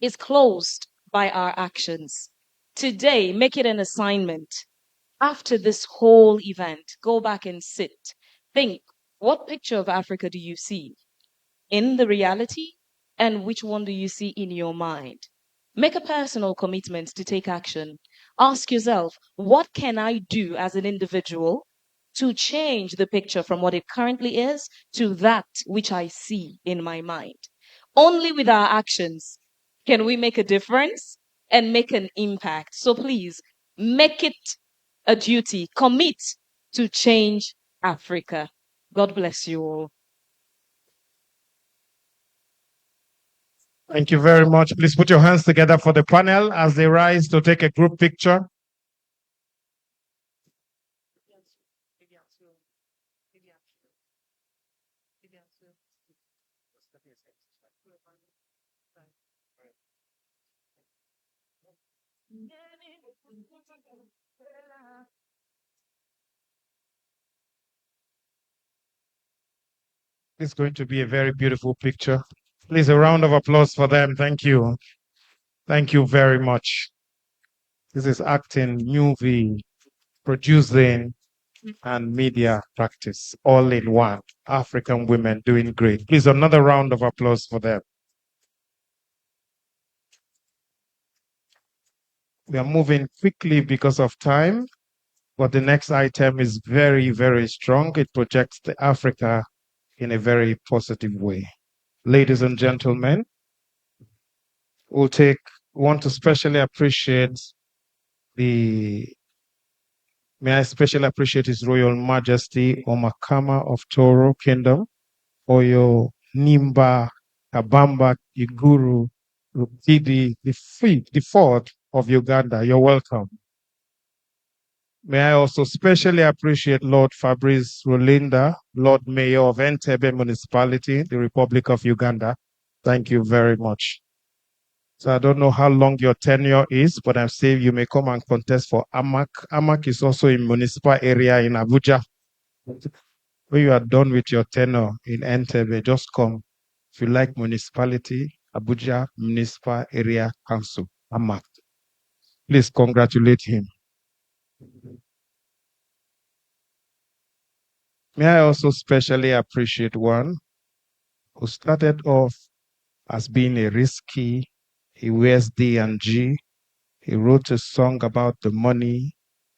is closed by our actions. Today, make it an assignment. After this whole event, go back and sit. Think, what picture of Africa do you see in the reality, and which one do you see in your mind? Make a personal commitment to take action. Ask yourself, what can I do as an individual to change the picture from what it currently is to that which I see in my mind? Only with our actions can we make a difference and make an impact. So please make it a duty, commit to change Africa. God bless you all. Thank you very much. Please put your hands together for the panel as they rise to take a group picture. It's going to be a very beautiful picture. Please, a round of applause for them. Thank you. Thank you very much. This is acting, movie, producing, and media practice all in one. African women doing great. Please, another round of applause for them. We are moving quickly because of time, but the next item is very, very strong. It projects the Africa in a very positive way. Ladies and gentlemen, want to specially appreciate may I especially appreciate His Royal Majesty Omakama of Toro Kingdom, Oyo Nimba Kabamba Iguru Rukidi, the fourth of Uganda. You're welcome. May I also specially appreciate Lord Fabrice Rulinda, Lord Mayor of Entebbe Municipality, the Republic of Uganda. Thank you very much. So I don't know how long your tenure is, but I'm saying you may come and contest for AMAC. AMAC is also in municipal area in Abuja. When you are done with your tenure in Entebbe, just come. If you like municipality, Abuja Municipal Area Council, AMAC. Please congratulate him. May I also specially appreciate one who started off as being a risky, he wears D and G. He wrote a song about the money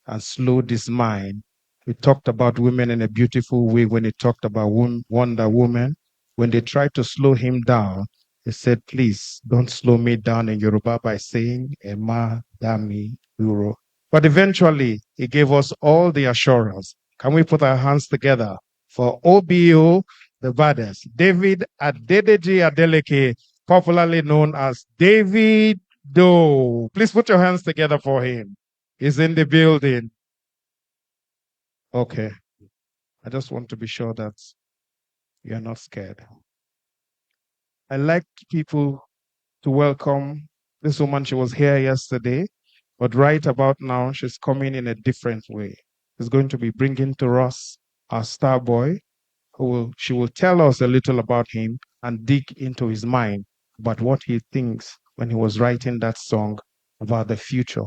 and slowed his mind. He talked about women in a beautiful way when he talked about Wonder Woman. When they tried to slow him down, he said, please don't slow me down in Yoruba by saying Emma Dami Duro. But eventually, he gave us all the assurance. Can we put our hands together for OBO, the baddest, David Adedeji Adeleke, popularly known as David Doe. Please put your hands together for him. He's in the building. Okay. I just want to be sure that you're not scared. I like people to welcome this woman. She was here yesterday, but right about now, she's coming in a different way. She's going to be bringing to us our star boy, she will tell us a little about him and dig into his mind about what he thinks when he was writing that song about the future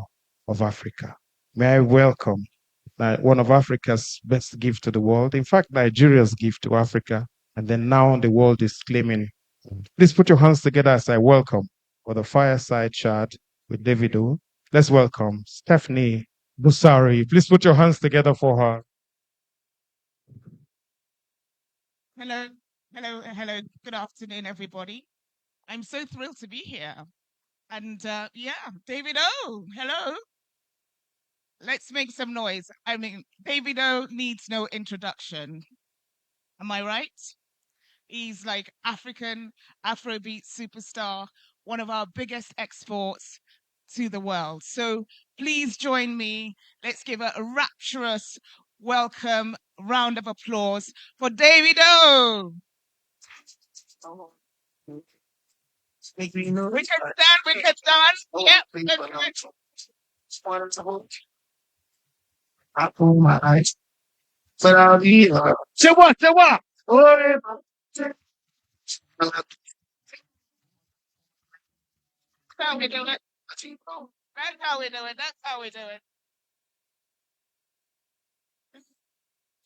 of Africa. May I welcome one of Africa's best gift to the world, in fact, Nigeria's gift to Africa, and then now the world is claiming. Please put your hands together as I welcome for the fireside chat with Davido. Let's welcome Stephanie Busari. Please put your hands together for her. Hello, hello, hello. Good afternoon, everybody. I'm so thrilled to be here. And yeah, David O, hello. Let's make some noise. I mean, David O needs no introduction. Am I right? He's like African Afrobeat superstar, one of our biggest exports to the world. So please join me. Let's give a rapturous welcome round of applause for David O. We can stand. Yep, let's do it. I pull my eyes, but I'll be Say what? That's how we do it. That's how we do it. That's how we do it.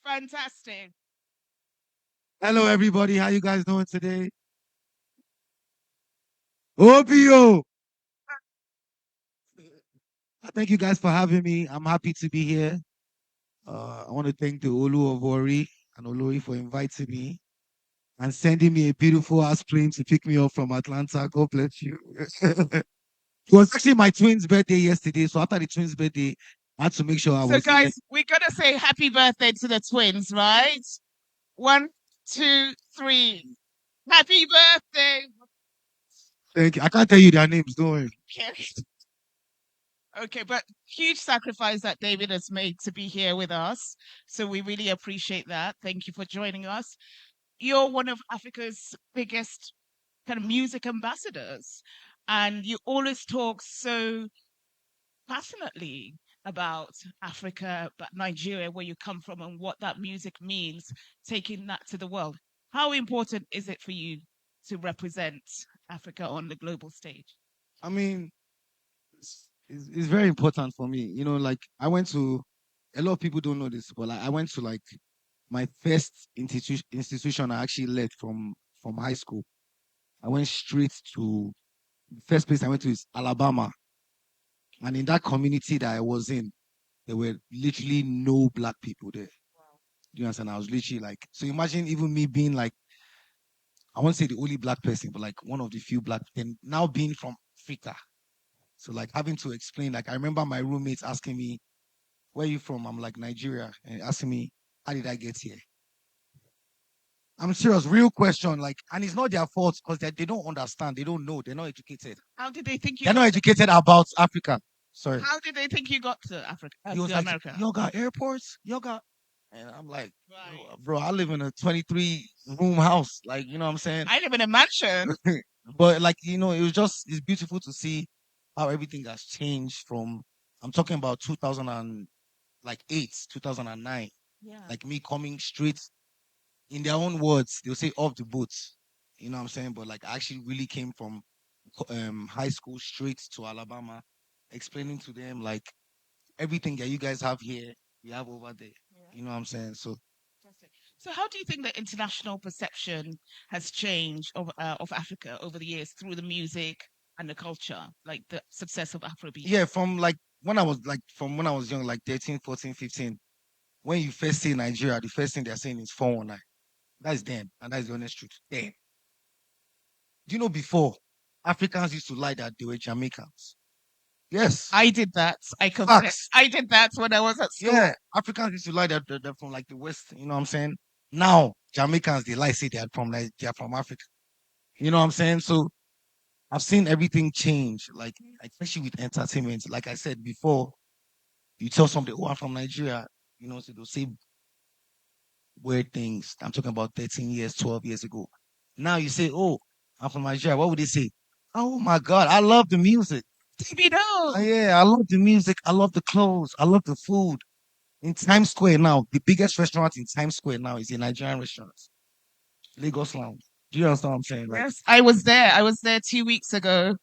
Fantastic. Hello, everybody. How you guys doing today? OPO. Thank you guys for having me. I'm happy to be here. I want to thank the Olu of Ori and Olori for inviting me and sending me a beautiful ass plane to pick me up from Atlanta. God bless you. It was actually my twins' birthday yesterday, so after the twins' birthday, I had to make sure I So, was. guys, we're going to say happy birthday to the twins, right? 1, 2, 3. Happy birthday. Thank you. I can't tell you their names, don't worry. Okay. Okay, but huge sacrifice that David has made to be here with us. So we really appreciate that. Thank you for joining us. You're one of Africa's biggest kind of music ambassadors, and you always talk so passionately about Africa, but Nigeria, where you come from, and what that music means, taking that to the world. How important is it for you to represent Africa on the global stage? I mean, it's very important for me. You know, like I went to, a lot of people don't know this, but like I went to like my first institution I actually led from high school. I went straight to the first place I went to is Alabama. And in that community that I was in, there were literally no black people there. Do you understand? I was literally like, so imagine even me being like, I won't say the only black person, but like one of the few black, and now being from Africa. So like having to explain, like I remember my roommates asking me, where are you from? I'm like, Nigeria. And asking me, how did I get here? I'm serious, real question. Like, and it's not their fault because they don't understand. They don't know. They're not educated. How did they think you They're got not educated about Africa. Sorry. How did they think you got to Africa? He was to like, America? y'all got airports? Y'all got. And I'm like, bro, I live in a 23-room house. Like, you know what I'm saying? I live in a mansion. But like, you know, it's beautiful to see how everything has changed from, I'm talking about 2008, 2009. Yeah. Like me coming straight, in their own words, they'll say off the boat. You know what I'm saying? But like I actually really came from high school straight to Alabama, explaining to them like everything that you guys have here, we have over there. You know what I'm saying? So So, how do you think the international perception has changed of Africa over the years through the music and the culture, like the success of Afrobeat? yeah, from when I was young, like 13, 14, 15, when you first say Nigeria, the first thing they're saying is 419. That's them, and that's the honest truth. Them. Do you know before Africans used to lie that they were Jamaicans? Yes. I did that. I confess. I did that when I was at school. Yeah, Africans used to lie that they're from like the West. You know what I'm saying? Now Jamaicans they lie say they're from Africa. You know what I'm saying? So I've seen everything change, like especially with entertainment. Like I said before, you tell somebody, "Oh, I'm from Nigeria," you know, so they'll say weird things. I'm talking about 13 years, 12 years ago. Now you say, "Oh, I'm from Nigeria." What would they say? Oh my God, I love the music. Yeah, I love the music. I love the clothes. I love the food. In Times Square now, the biggest restaurant in Times Square now is a Nigerian restaurant, Lagos Lounge. Do you understand what I'm saying? Like, Yes, I was there. I was there 2 weeks ago.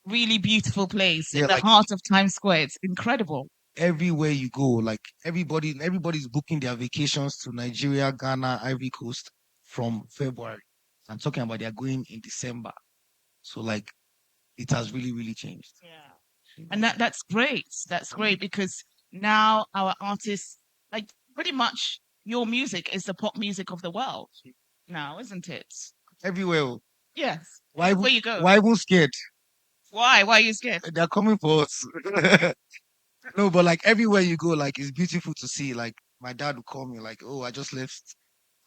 Really beautiful place in Yeah, the like- heart of Times Square. It's incredible. everywhere you go, like everybody's booking their vacations to Nigeria, Ghana, Ivory Coast from February. I'm talking about they're going in December. So like it has really, really changed. And that's great. That's great because now our artists, like pretty much your music is the pop music of the world now, isn't it? Everywhere. Yes. Why Where you go? Why even scared? Why? Why are you scared? They're coming for us. No, but like everywhere you go, like it's beautiful to see. Like my dad would call me, like, "Oh, I just left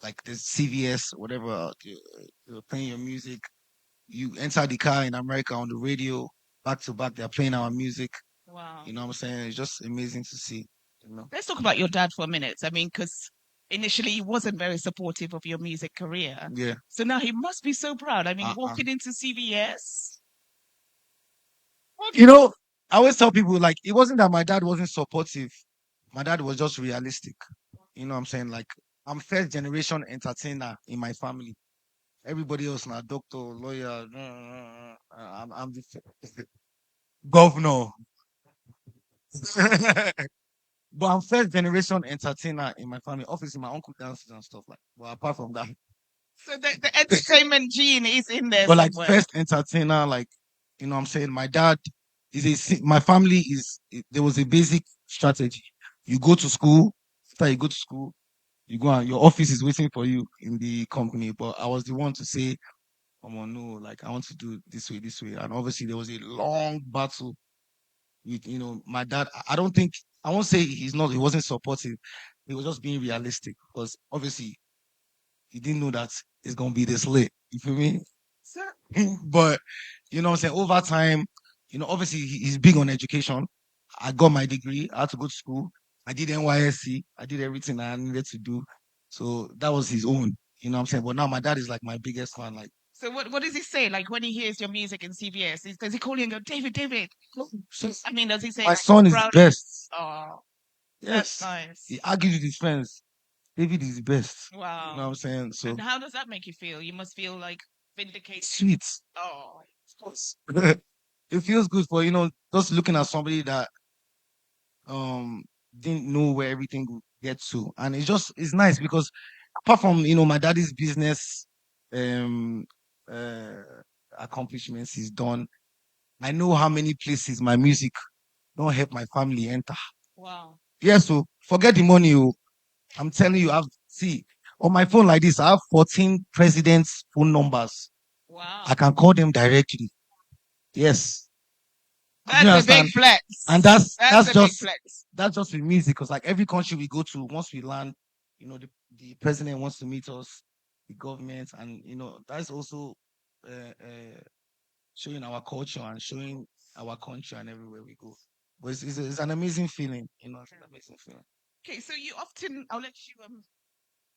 like the CVS, whatever. You're playing your music. You enter the car in America on the radio, back to back. They're playing our music. Wow. You know what I'm saying? It's just amazing to see. You know. Let's talk about your dad for a minute. I mean, because initially he wasn't very supportive of your music career. Yeah. So now he must be so proud. I mean, Uh-uh. walking into CBS. You know, I always tell people like it wasn't that my dad wasn't supportive. My dad was just realistic. You know what I'm saying? Like I'm first generation entertainer in my family. Everybody else now, doctor, lawyer. I'm the governor. But I'm first generation entertainer in my family. Obviously, my uncle dances and stuff like. But apart from that, So the entertainment gene is in there but like somewhere. first entertainer, like you know, what I'm saying my dad my family there was a basic strategy. You go to school. After you go to school, you go and your office is waiting for you in the company. But I was the one to say, "Oh no, like I want to do it this way," and obviously there was a long battle with my dad. I don't think I won't say he wasn't supportive. He was just being realistic because obviously he didn't know that it's gonna be this late. You feel me? Sir. But you know what I'm saying, over time, obviously he's big on education. I got my degree, I had to go to school, I did NYSC, I did everything I needed to do. So that was his own, you know what I'm saying? But now my dad is like my biggest fan. Like So what does he say? Like when he hears your music in CBS, does he call you and go, David, David? I mean, does he say my son is proud? best. Oh, Yes. that's nice. He argues with his friends. David is the best. Wow. You know what I'm saying? So And how does that make you feel? You must feel like vindicated. sweet. Oh, Of course. It feels good for, just looking at somebody that didn't know where everything would get to. And it's nice because apart from, my daddy's business um uh accomplishments he's done, I know how many places my music don't help my family enter. wow. Yes, so forget the money. I'm telling you, see on my phone like this, I have 14 presidents' phone numbers. Wow. I can call them directly. Yes. Do you That's a big understand? flex. And that's a big just flex. that's just with music, because like every country we go to, once we land, the president wants to meet us, the government, and that's also showing our culture and showing our country and everywhere we go. But it's an amazing feeling, it's an amazing feeling. Okay, so you often, I'll let you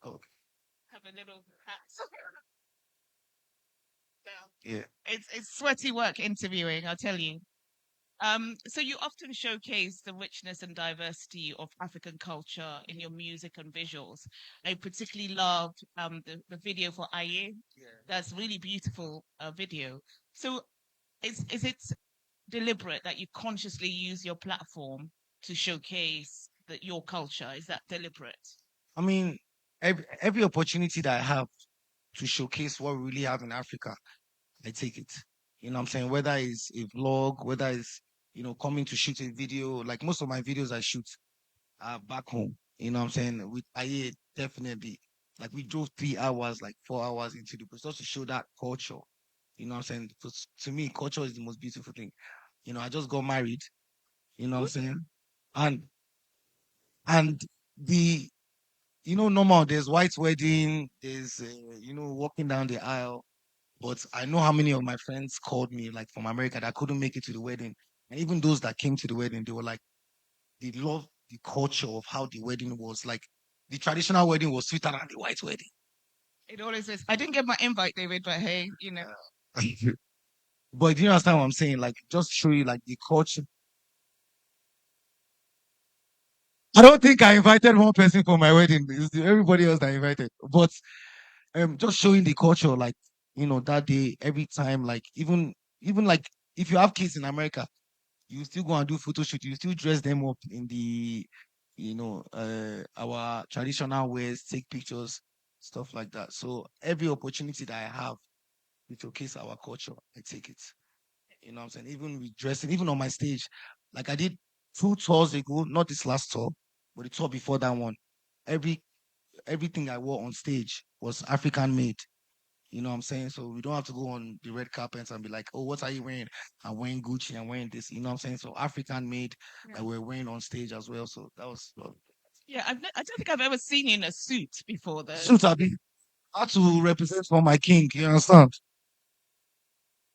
Okay. have a little hat. Yeah. It's sweaty work interviewing, I'll tell you. So you often showcase the richness and diversity of African culture in your music and visuals. I particularly loved the video for Aye. Yeah. That's really beautiful video. So is it deliberate that you consciously use your platform to showcase your culture? Is that deliberate? I mean, every opportunity that I have to showcase what we really have in Africa, I take it. You know what I'm saying? Whether it's a vlog, whether it's, coming to shoot a video, like most of my videos I shoot back home. You know what I'm saying? With Aye, definitely. Like we drove 3 hours, like 4 hours into the place just to show that culture. You know what I'm saying? Because to me, culture is the most beautiful thing. I just got married. You know what I'm saying? And the normal, there's white wedding, there's walking down the aisle. But I know how many of my friends called me, like from America, that couldn't make it to the wedding. And even those that came to the wedding, they were like, they love the culture of how the wedding was. Like the traditional wedding was sweeter than the white wedding. It always is. I didn't get my invite, David, but hey, But do you understand what I'm saying? Like, just show you like the culture. I don't think I invited one person for my wedding. It's everybody else that I invited. But just showing the culture, like, that day, every time, like even like if you have kids in America, you still go and do photo shoot, you still dress them up in the our traditional ways, take pictures, stuff like that. So every opportunity that I have to showcase our culture, I take it. You know what I'm saying? Even with dressing, even on my stage, like I did 2 tours ago, not this last tour, but the tour before that one. Everything I wore on stage was African made. You know what I'm saying? So we don't have to go on the red carpet and be like, oh, what are you wearing? I'm wearing Gucci, I'm wearing this. You know what I'm saying? So African made that we're wearing on stage as well. So that was yeah. I don't think I've ever seen you in a suit before, though. suit I had to represent for my king, you understand?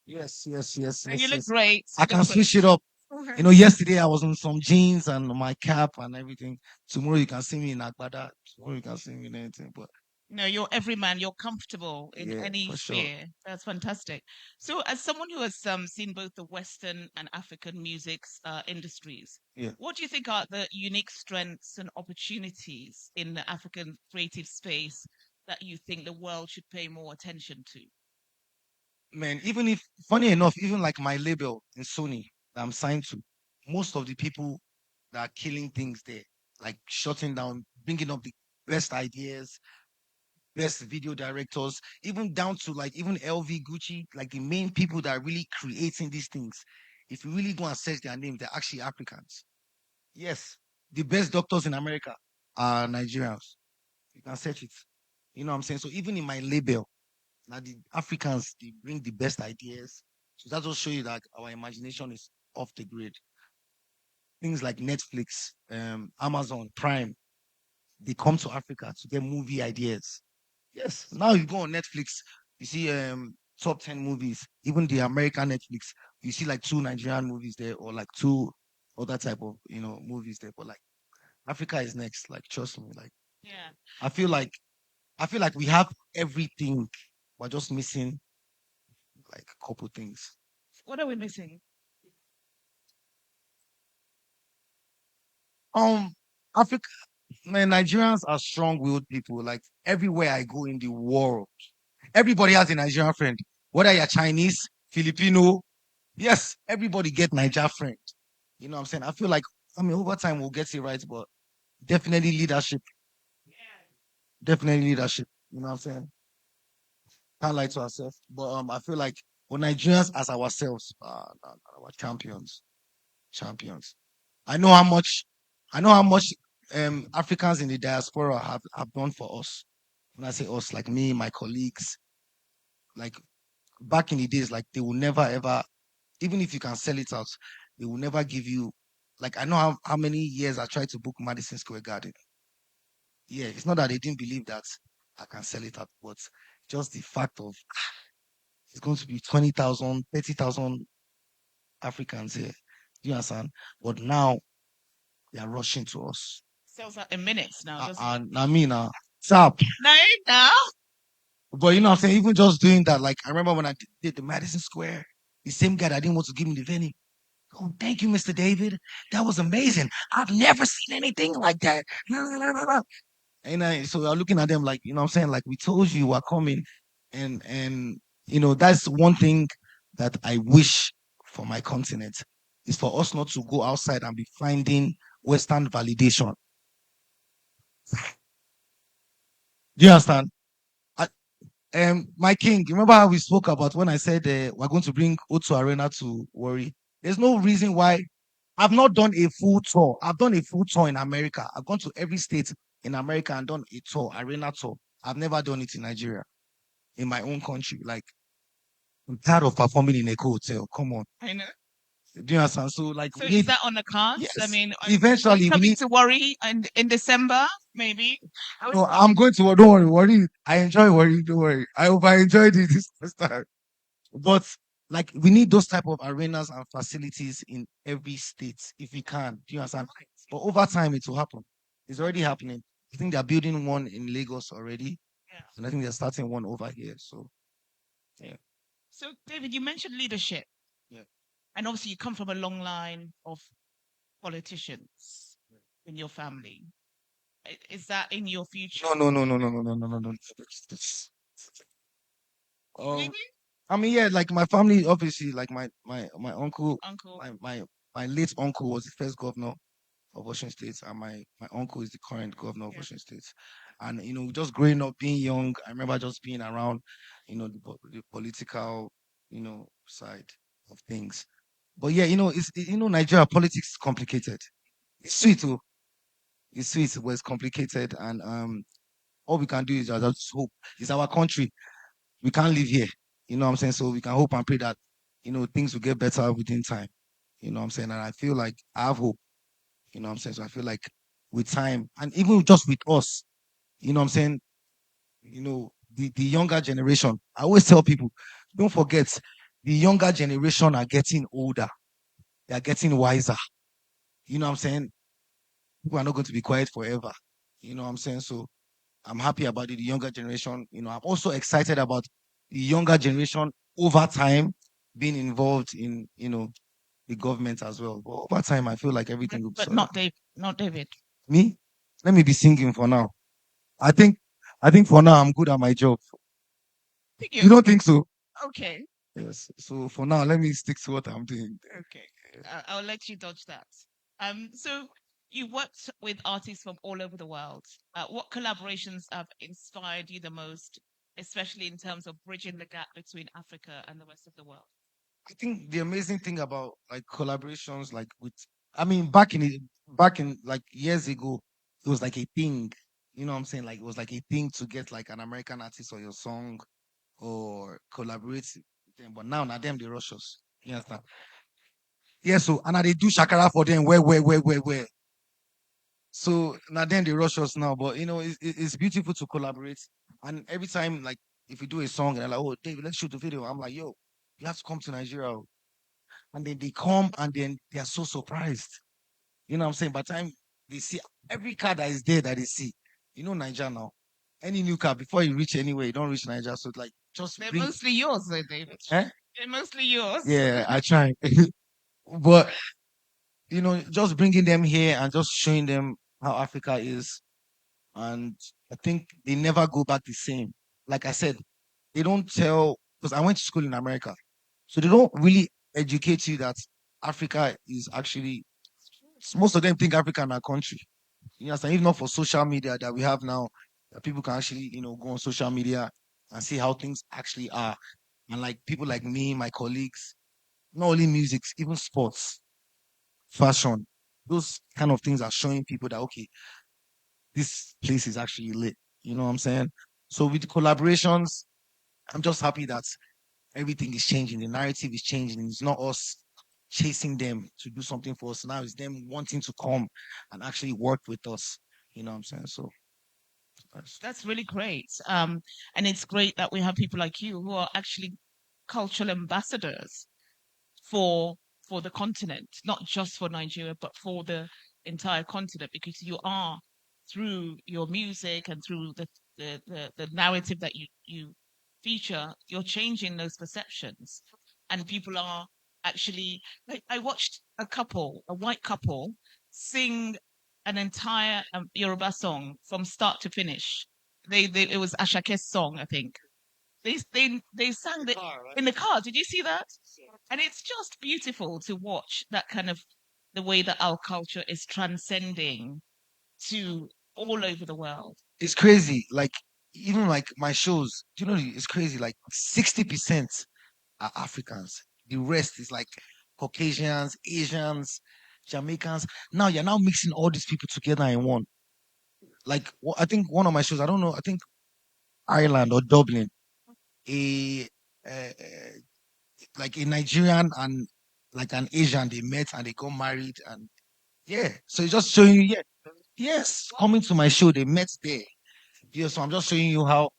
Yes. And you look great. I can switch it up. You know, yesterday I was in some jeans and my cap and everything. Tomorrow you can see me in Agbada. Tomorrow you can see me in anything. But No, you're every man. You're comfortable in yeah, any for sure. sphere. That's fantastic. So, as someone who has seen both the Western and African music industries, Yeah. what do you think are the unique strengths and opportunities in the African creative space that you think the world should pay more attention to? Man, even if funny enough, even like my label in Sony that I'm signed to, most of the people that are killing things there, like shutting down, bringing up the best ideas, best video directors, even down to like even LV Gucci, like the main people that are really creating these things. If you really go and search their names, they're actually Africans. Yes, the best doctors in America are Nigerians. You can search it. You know what I'm saying? So even in my label, now the Africans they bring the best ideas. So that will show you that our imagination is off the grid. Things like Netflix, Amazon Prime, they come to Africa to get movie ideas. Yes. Now you go on Netflix, you see top 10 movies, even the American Netflix, you see like 2 Nigerian movies there or like 2 other type of movies there. But like Africa is next. Like trust me. Like Yeah. I feel like we have everything. We're just missing like a couple things. What are we missing? Africa, man, Nigerians are strong-willed people. Like everywhere I go in the world, everybody has a Nigerian friend. Whether you're Chinese, Filipino, yes, everybody get Niger friend. You know what I'm saying? I feel like over time we'll get it right, but definitely leadership. Definitely leadership. You know what I'm saying? Can't lie to ourselves. But I feel like for Nigerians as ourselves, our champions. Champions. I know how much Africans in the diaspora have done for us. When I say us, like me, my colleagues, like back in the days, like they will never ever, even if you can sell it out, they will never give you. Like I know how many years I tried to book Madison Square Garden. Yeah, it's not that they didn't believe that I can sell it out, but just the fact of it's going to be 20,000, 30,000 Africans here. Do you understand? But now they are rushing to us. Sells out in minutes now, doesn't it? And I mean, tap. No. But you know what I'm saying? Even just doing that, like I remember when I did the Madison Square, the same guy that didn't want to give me the venue. Oh, thank you, Mr. David. That was amazing. I've never seen anything like that. And so we are looking at them like, you know what I'm saying? Like we told you are coming. And that's one thing that I wish for my continent is for us not to go outside and be finding Western validation. Do you understand? My king, you remember how we spoke about when I said we're going to bring O2 Arena to Warri? There's no reason why I've not done a full tour. I've done a full tour in America. I've gone to every state in America and done a tour, arena tour. I've never done it in Nigeria, in my own country. Like, I'm tired of performing in a hotel. Come on. I know. Do you understand? So, like, So is that on the cards? Yes. I mean, Eventually, we coming need to Warri and in December, maybe. No, I'm going to. Don't worry. I enjoy Warri. Don't worry. I hope I enjoyed it this first time. But like, we need those type of arenas and facilities in every state if we can. Do you understand? But over time, it will happen. It's already happening. I think they're building one in Lagos already, and I think they're starting one over here. So, yeah. So, David, you mentioned leadership. Yeah. And obviously, you come from a long line of politicians in your family. Is that in your future? No. I mean, yeah, like my family, obviously, like my uncle, my late uncle was the first governor of Osun State, and my uncle is the current governor of Osun State. And just growing up, being young, I remember just being around, the political, side of things. But yeah, it's Nigeria politics is complicated. It's sweet too. It's sweet, but it's complicated, and all we can do is just hope. It's our country. We can't live here. You know what I'm saying? So we can hope and pray that things will get better within time. You know what I'm saying? And I feel like I have hope. You know what I'm saying? So I feel like with time, and even just with us, you know what I'm saying? The younger generation. I always tell people, don't forget, the younger generation are getting older. They are getting wiser. You know what I'm saying? People are not going to be quiet forever. You know what I'm saying? So I'm happy about it. The younger generation, I'm also excited about the younger generation over time being involved in, the government as well. But over time, I feel like everything will be But sorted. not Dave, not David. Me? Let me be singing for now. I think for now I'm good at my job. You don't think so? Okay. Yes. So for now, let me stick to what I'm doing. Okay. I'll let you dodge that. So you worked with artists from all over the world. What collaborations have inspired you the most, especially in terms of bridging the gap between Africa and the rest of the world? I think the amazing thing about like collaborations, like back in like years ago, it was like a thing. You know what I'm saying? Like it was like a thing to get like an American artist on your song or collaborate with them. But now them they rush us. You understand? Yeah, so and now they do shakara for them where. So now then they rush us now, but it's beautiful to collaborate. And every time, like if you do a song and they're like, "Oh, David, let's shoot a video," I'm like, "Yo, you have to come to Nigeria." Oh." And then they come and then they are so surprised. You know what I'm saying? By the time they see every car that is there that they see, Nigeria now. Any new car before you reach anywhere, you don't reach Nigeria. So like just They're bring. mostly yours, though, David. Eh? They're mostly yours. Yeah, I try. But just bringing them here and just showing them how Africa is, and I think they never go back the same. Like I said, they don't tell because I went to school in America, so they don't really educate you that Africa is actually. Most of them think Africa is a country. You understand? If not for social media that we have now, that people can actually go on social media and see how things actually are, and like people like me, my colleagues, not only music, even sports, fashion, those kind of things are showing people that okay, this place is actually lit. You know what I'm saying? So with collaborations, I'm just happy that everything is changing. The narrative is changing. It's not us chasing them to do something for us. Now it's them wanting to come and actually work with us. You know what I'm saying? So That's really great. And it's great that we have people like you who are actually cultural ambassadors for the continent, not just for Nigeria, but for the entire continent, because you are through your music and through the narrative that you feature, you're changing those perceptions. And people are actually like I watched a white couple, sing an entire Yoruba song from start to finish. It was Ashake's song, I think. They sang it in the car. Did you see that? And it's just beautiful to watch that kind of the way that our culture is transcending to all over the world. it's crazy. Like even like my shows, do you know it's crazy? Like 60% are Africans. The rest is like Caucasians, Asians, Jamaicans. Now you're now mixing all these people together in one. Like I think one of my shows, I don't know, I think Ireland or Dublin, a like a Nigerian and like an Asian, they met and they got married, and yeah. So it's just showing you, yeah, yes, coming to my show, they met there. Yeah, so I'm just showing you how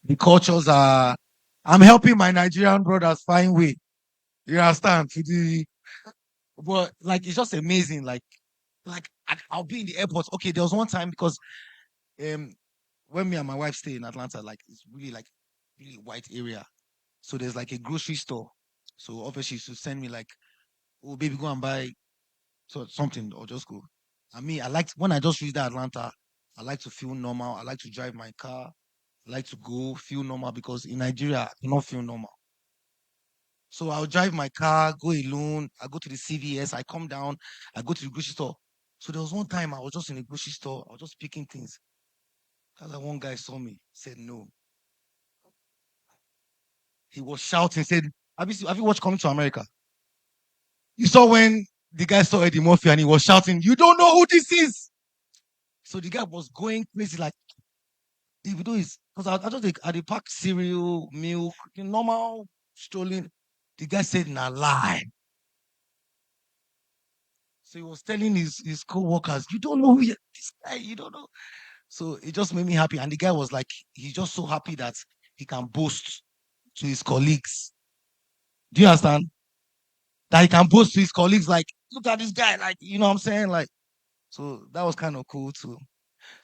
the cultures are. I'm helping my Nigerian brothers find way. You understand? But like it's just amazing. Like I'll be in the airport. Okay, there was one time because when me and my wife stay in Atlanta, like it's really like really white area. So there's like a grocery store. So obviously she should send me like, oh baby, go and buy something or just go. I mean, I liked when I just reached Atlanta, I like to feel normal. I like to drive my car. I like to go feel normal because in Nigeria, I cannot feel normal. So I'll drive my car, go alone. I go to the CVS. I come down. I go to the grocery store. So there was one time I was just in the grocery store. I was just picking things. That's like one guy saw me. Said no. He was shouting. Said, "Have you watched Coming to America? You saw when the guy saw Eddie Murphy and he was shouting, 'You don't know who this is!'" So the guy was going crazy, like, if you do is because I just I dey pack cereal, milk, normal strolling. The guy said, "Nah lie." So he was telling his co-workers, "You don't know this guy, you don't know." So it just made me happy. And the guy was like, he's just so happy that he can boast to his colleagues. Do you understand? That he can boast to his colleagues, like, look at this guy, like, you know what I'm saying? Like, so that was kind of cool too.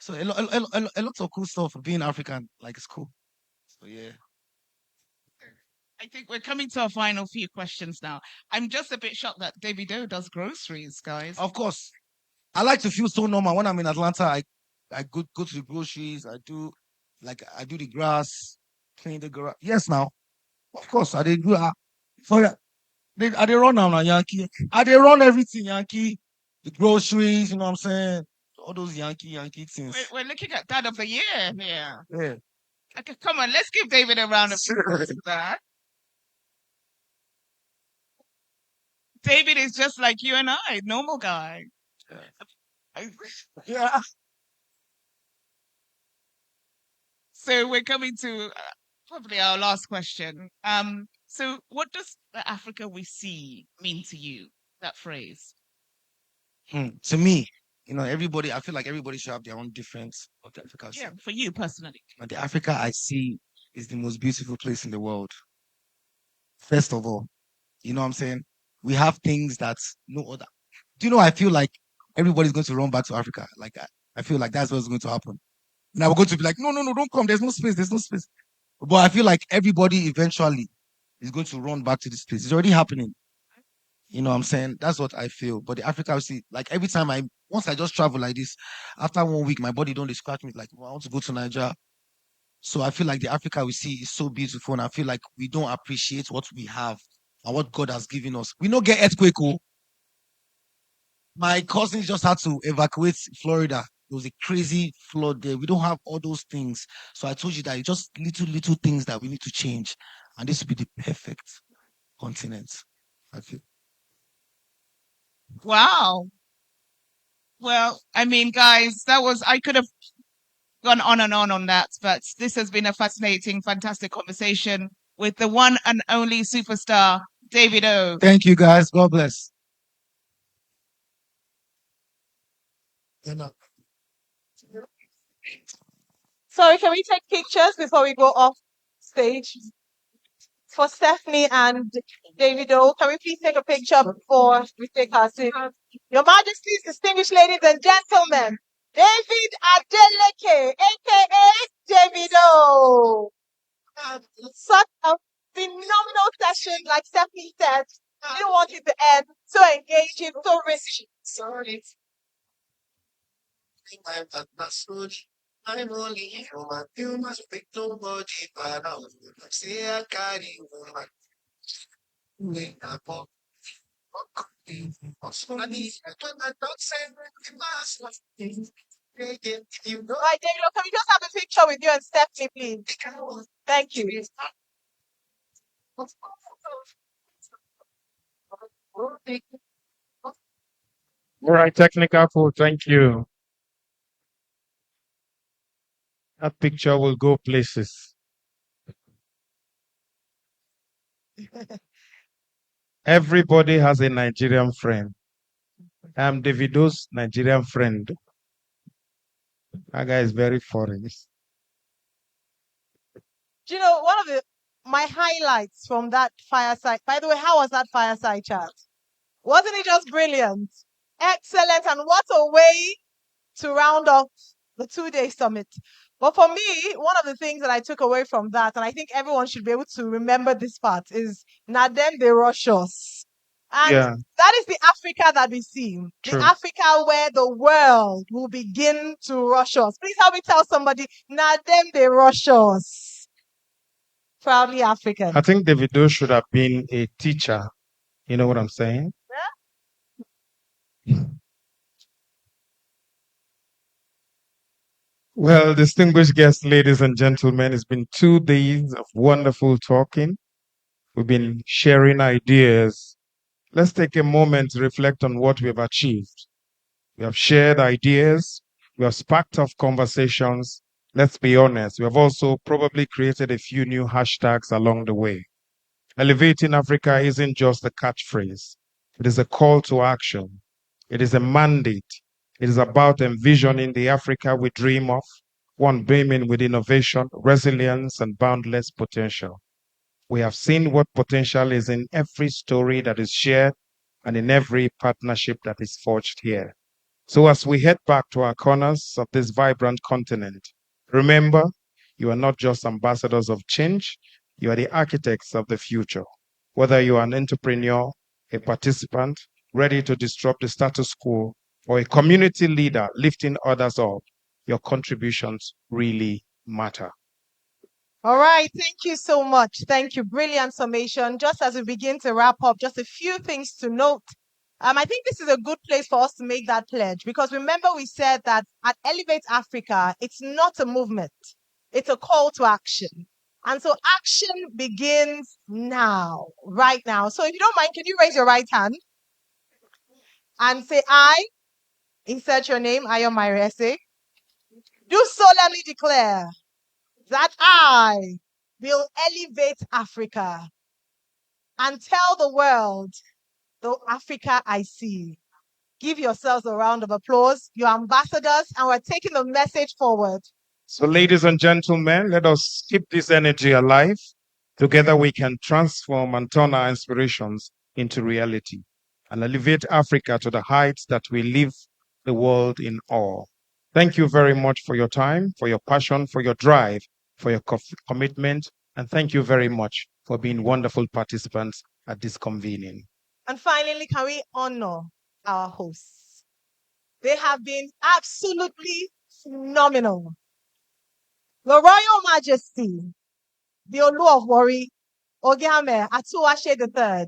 So a lot of cool stuff being African, like it's cool. So yeah. I think we're coming to our final few questions now. I'm just a bit shocked that Davido does groceries, guys. Of course. I like to feel so normal. When I'm in Atlanta, I go to the groceries, I do the grass, clean the garage. Yes, now. Of course, I did do sorry. I did run now, Yankee. I did run everything, Yankee. The groceries, you know what I'm saying? All those Yankee things. We're looking at Dad of the Year here. Yeah. Okay, come on, let's give David a round of applause for that. David is just like you and I, normal guy. Yeah. So we're coming to probably our last question. So what does the Africa we see mean to you? That phrase. To me, everybody, I feel like everybody should have their own difference of the Africa. Yeah, for you personally. But the Africa I see is the most beautiful place in the world. First of all, you know what I'm saying? We have things that no other. Do you know? I feel like everybody's going to run back to Africa. Like I feel like that's what's going to happen. Now we're going to be like, no, don't come. There's no space. There's no space. But I feel like everybody eventually is going to run back to this place. It's already happening. You know what I'm saying? That's what I feel. But the Africa, I see, like every time once I just travel like this, after 1 week, my body don't scratch me. Like, well, I want to go to Nigeria. So I feel like the Africa we see is so beautiful. And I feel like we don't appreciate what we have and what God has given us. We don't get earthquake. Oh. My cousins just had to evacuate Florida. There was a crazy flood there. We don't have all those things. So I told you that it's just little things that we need to change. And this will be the perfect continent, I feel. Wow. Well, I mean, guys, I could have gone on and on that, but this has been a fascinating, fantastic conversation with the one and only superstar, Davido. Thank you, guys. God bless. Sorry, can we take pictures before we go off stage? For Stephanie and Davido, can we please take a picture before we take our seat? Your Majesty's distinguished ladies and gentlemen, David Adeleke, aka Davido. Such a phenomenal session, like Stephanie said. I didn't want it to end. So engaging, so rich. Sorry. I'm only human. You must pick nobody, but I say I carry woman. Wait up. Right, Daniel, can we just have a picture with you and Stephanie, please? Thank you. All right, technical food, thank you. That picture will go places. Everybody has a Nigerian friend. I'm Davido's Nigerian friend. That guy is very foreign. Do you know one of my highlights from that fireside? By the way, how was that fireside chat? Wasn't it just brilliant? Excellent. And what a way to round off the 2-day summit. But for me, one of the things that I took away from that, and I think everyone should be able to remember this part, is Nadem de rush us. And that is the Africa that we see. True. The Africa where the world will begin to rush us. Please help me tell somebody, Nadem de rush us. Proudly African. I think Davido should have been a teacher. You know what I'm saying? Yeah. Well, distinguished guests, ladies and gentlemen, it's been 2 days of wonderful talking. We've been sharing ideas. Let's take a moment to reflect on what we have achieved. We have shared ideas. We have sparked off conversations. Let's be honest. We have also probably created a few new hashtags along the way. Elevating Africa isn't just a catchphrase. It is a call to action. It is a mandate. It is about envisioning the Africa we dream of, one brimming with innovation, resilience, and boundless potential. We have seen what potential is in every story that is shared and in every partnership that is forged here. So as we head back to our corners of this vibrant continent, remember, you are not just ambassadors of change, you are the architects of the future. Whether you are an entrepreneur, a participant, ready to disrupt the status quo, or a community leader lifting others up, your contributions really matter. All right, thank you so much. Thank you. Brilliant summation. Just as we begin to wrap up, just a few things to note. I think this is a good place for us to make that pledge because remember we said that at Elevate Africa, it's not a movement, it's a call to action. And so action begins now, right now. So if you don't mind, can you raise your right hand and say, I, insert your name, Ayo Mairese, do solemnly declare that I will elevate Africa and tell the world the Africa I see. Give yourselves a round of applause. You're ambassadors, and we're taking the message forward. So, ladies and gentlemen, let us keep this energy alive. Together, we can transform and turn our inspirations into reality and elevate Africa to the heights that we leave the world in awe. Thank you very much for your time, for your passion, for your drive, for your commitment, and thank you very much for being wonderful participants at this convening. And finally, can we honor our hosts? They have been absolutely phenomenal. The Royal Majesty, the Olu of Warri, Ogiame Atuwashe III,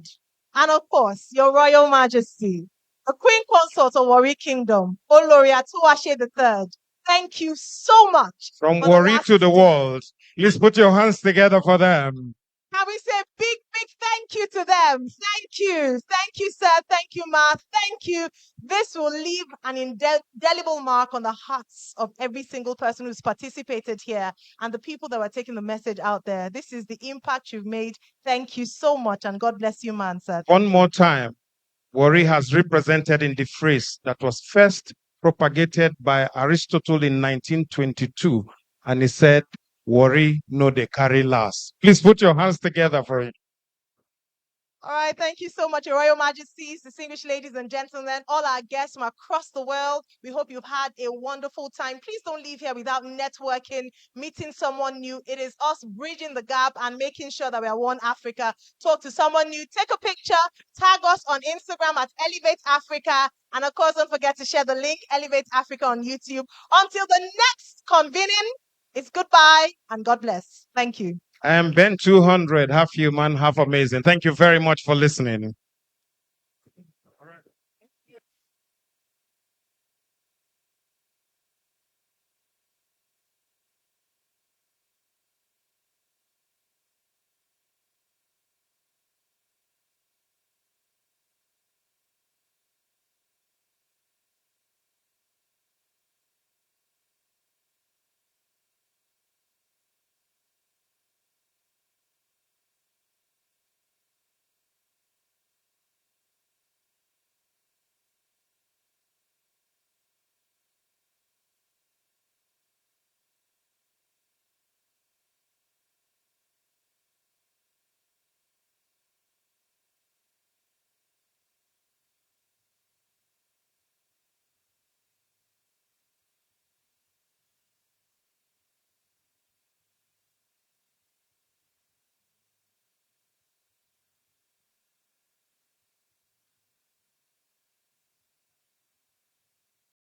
and of course, Your Royal Majesty, the Queen Consort of Warri Kingdom, Olori Atuwashe III. Thank you so much. From Warri to the world, please put your hands together for them. Can we say big thank you to them? Thank you. Thank you, sir. Thank you, ma. Thank you. This will leave an indelible mark on the hearts of every single person who's participated here and the people that were taking the message out there. This is the impact you've made. Thank you so much, and God bless you, man, sir. One more time, Warri has represented in the phrase that was first propagated by Aristotle in 1922, and he said, Warri no dey carry last. Please put your hands together for it. All right, thank you so much, Your Royal Majesties, distinguished ladies and gentlemen, all our guests from across the world. We hope you've had a wonderful time. Please don't leave here without networking, meeting someone new. It is us bridging the gap and making sure that we are one Africa. Talk to someone new, take a picture, tag us on Instagram at Elevate Africa. And of course, don't forget to share the link, Elevate Africa on YouTube. Until the next convening, it's goodbye and God bless. Thank you. I am Ben 200, half human, half amazing. Thank you very much for listening.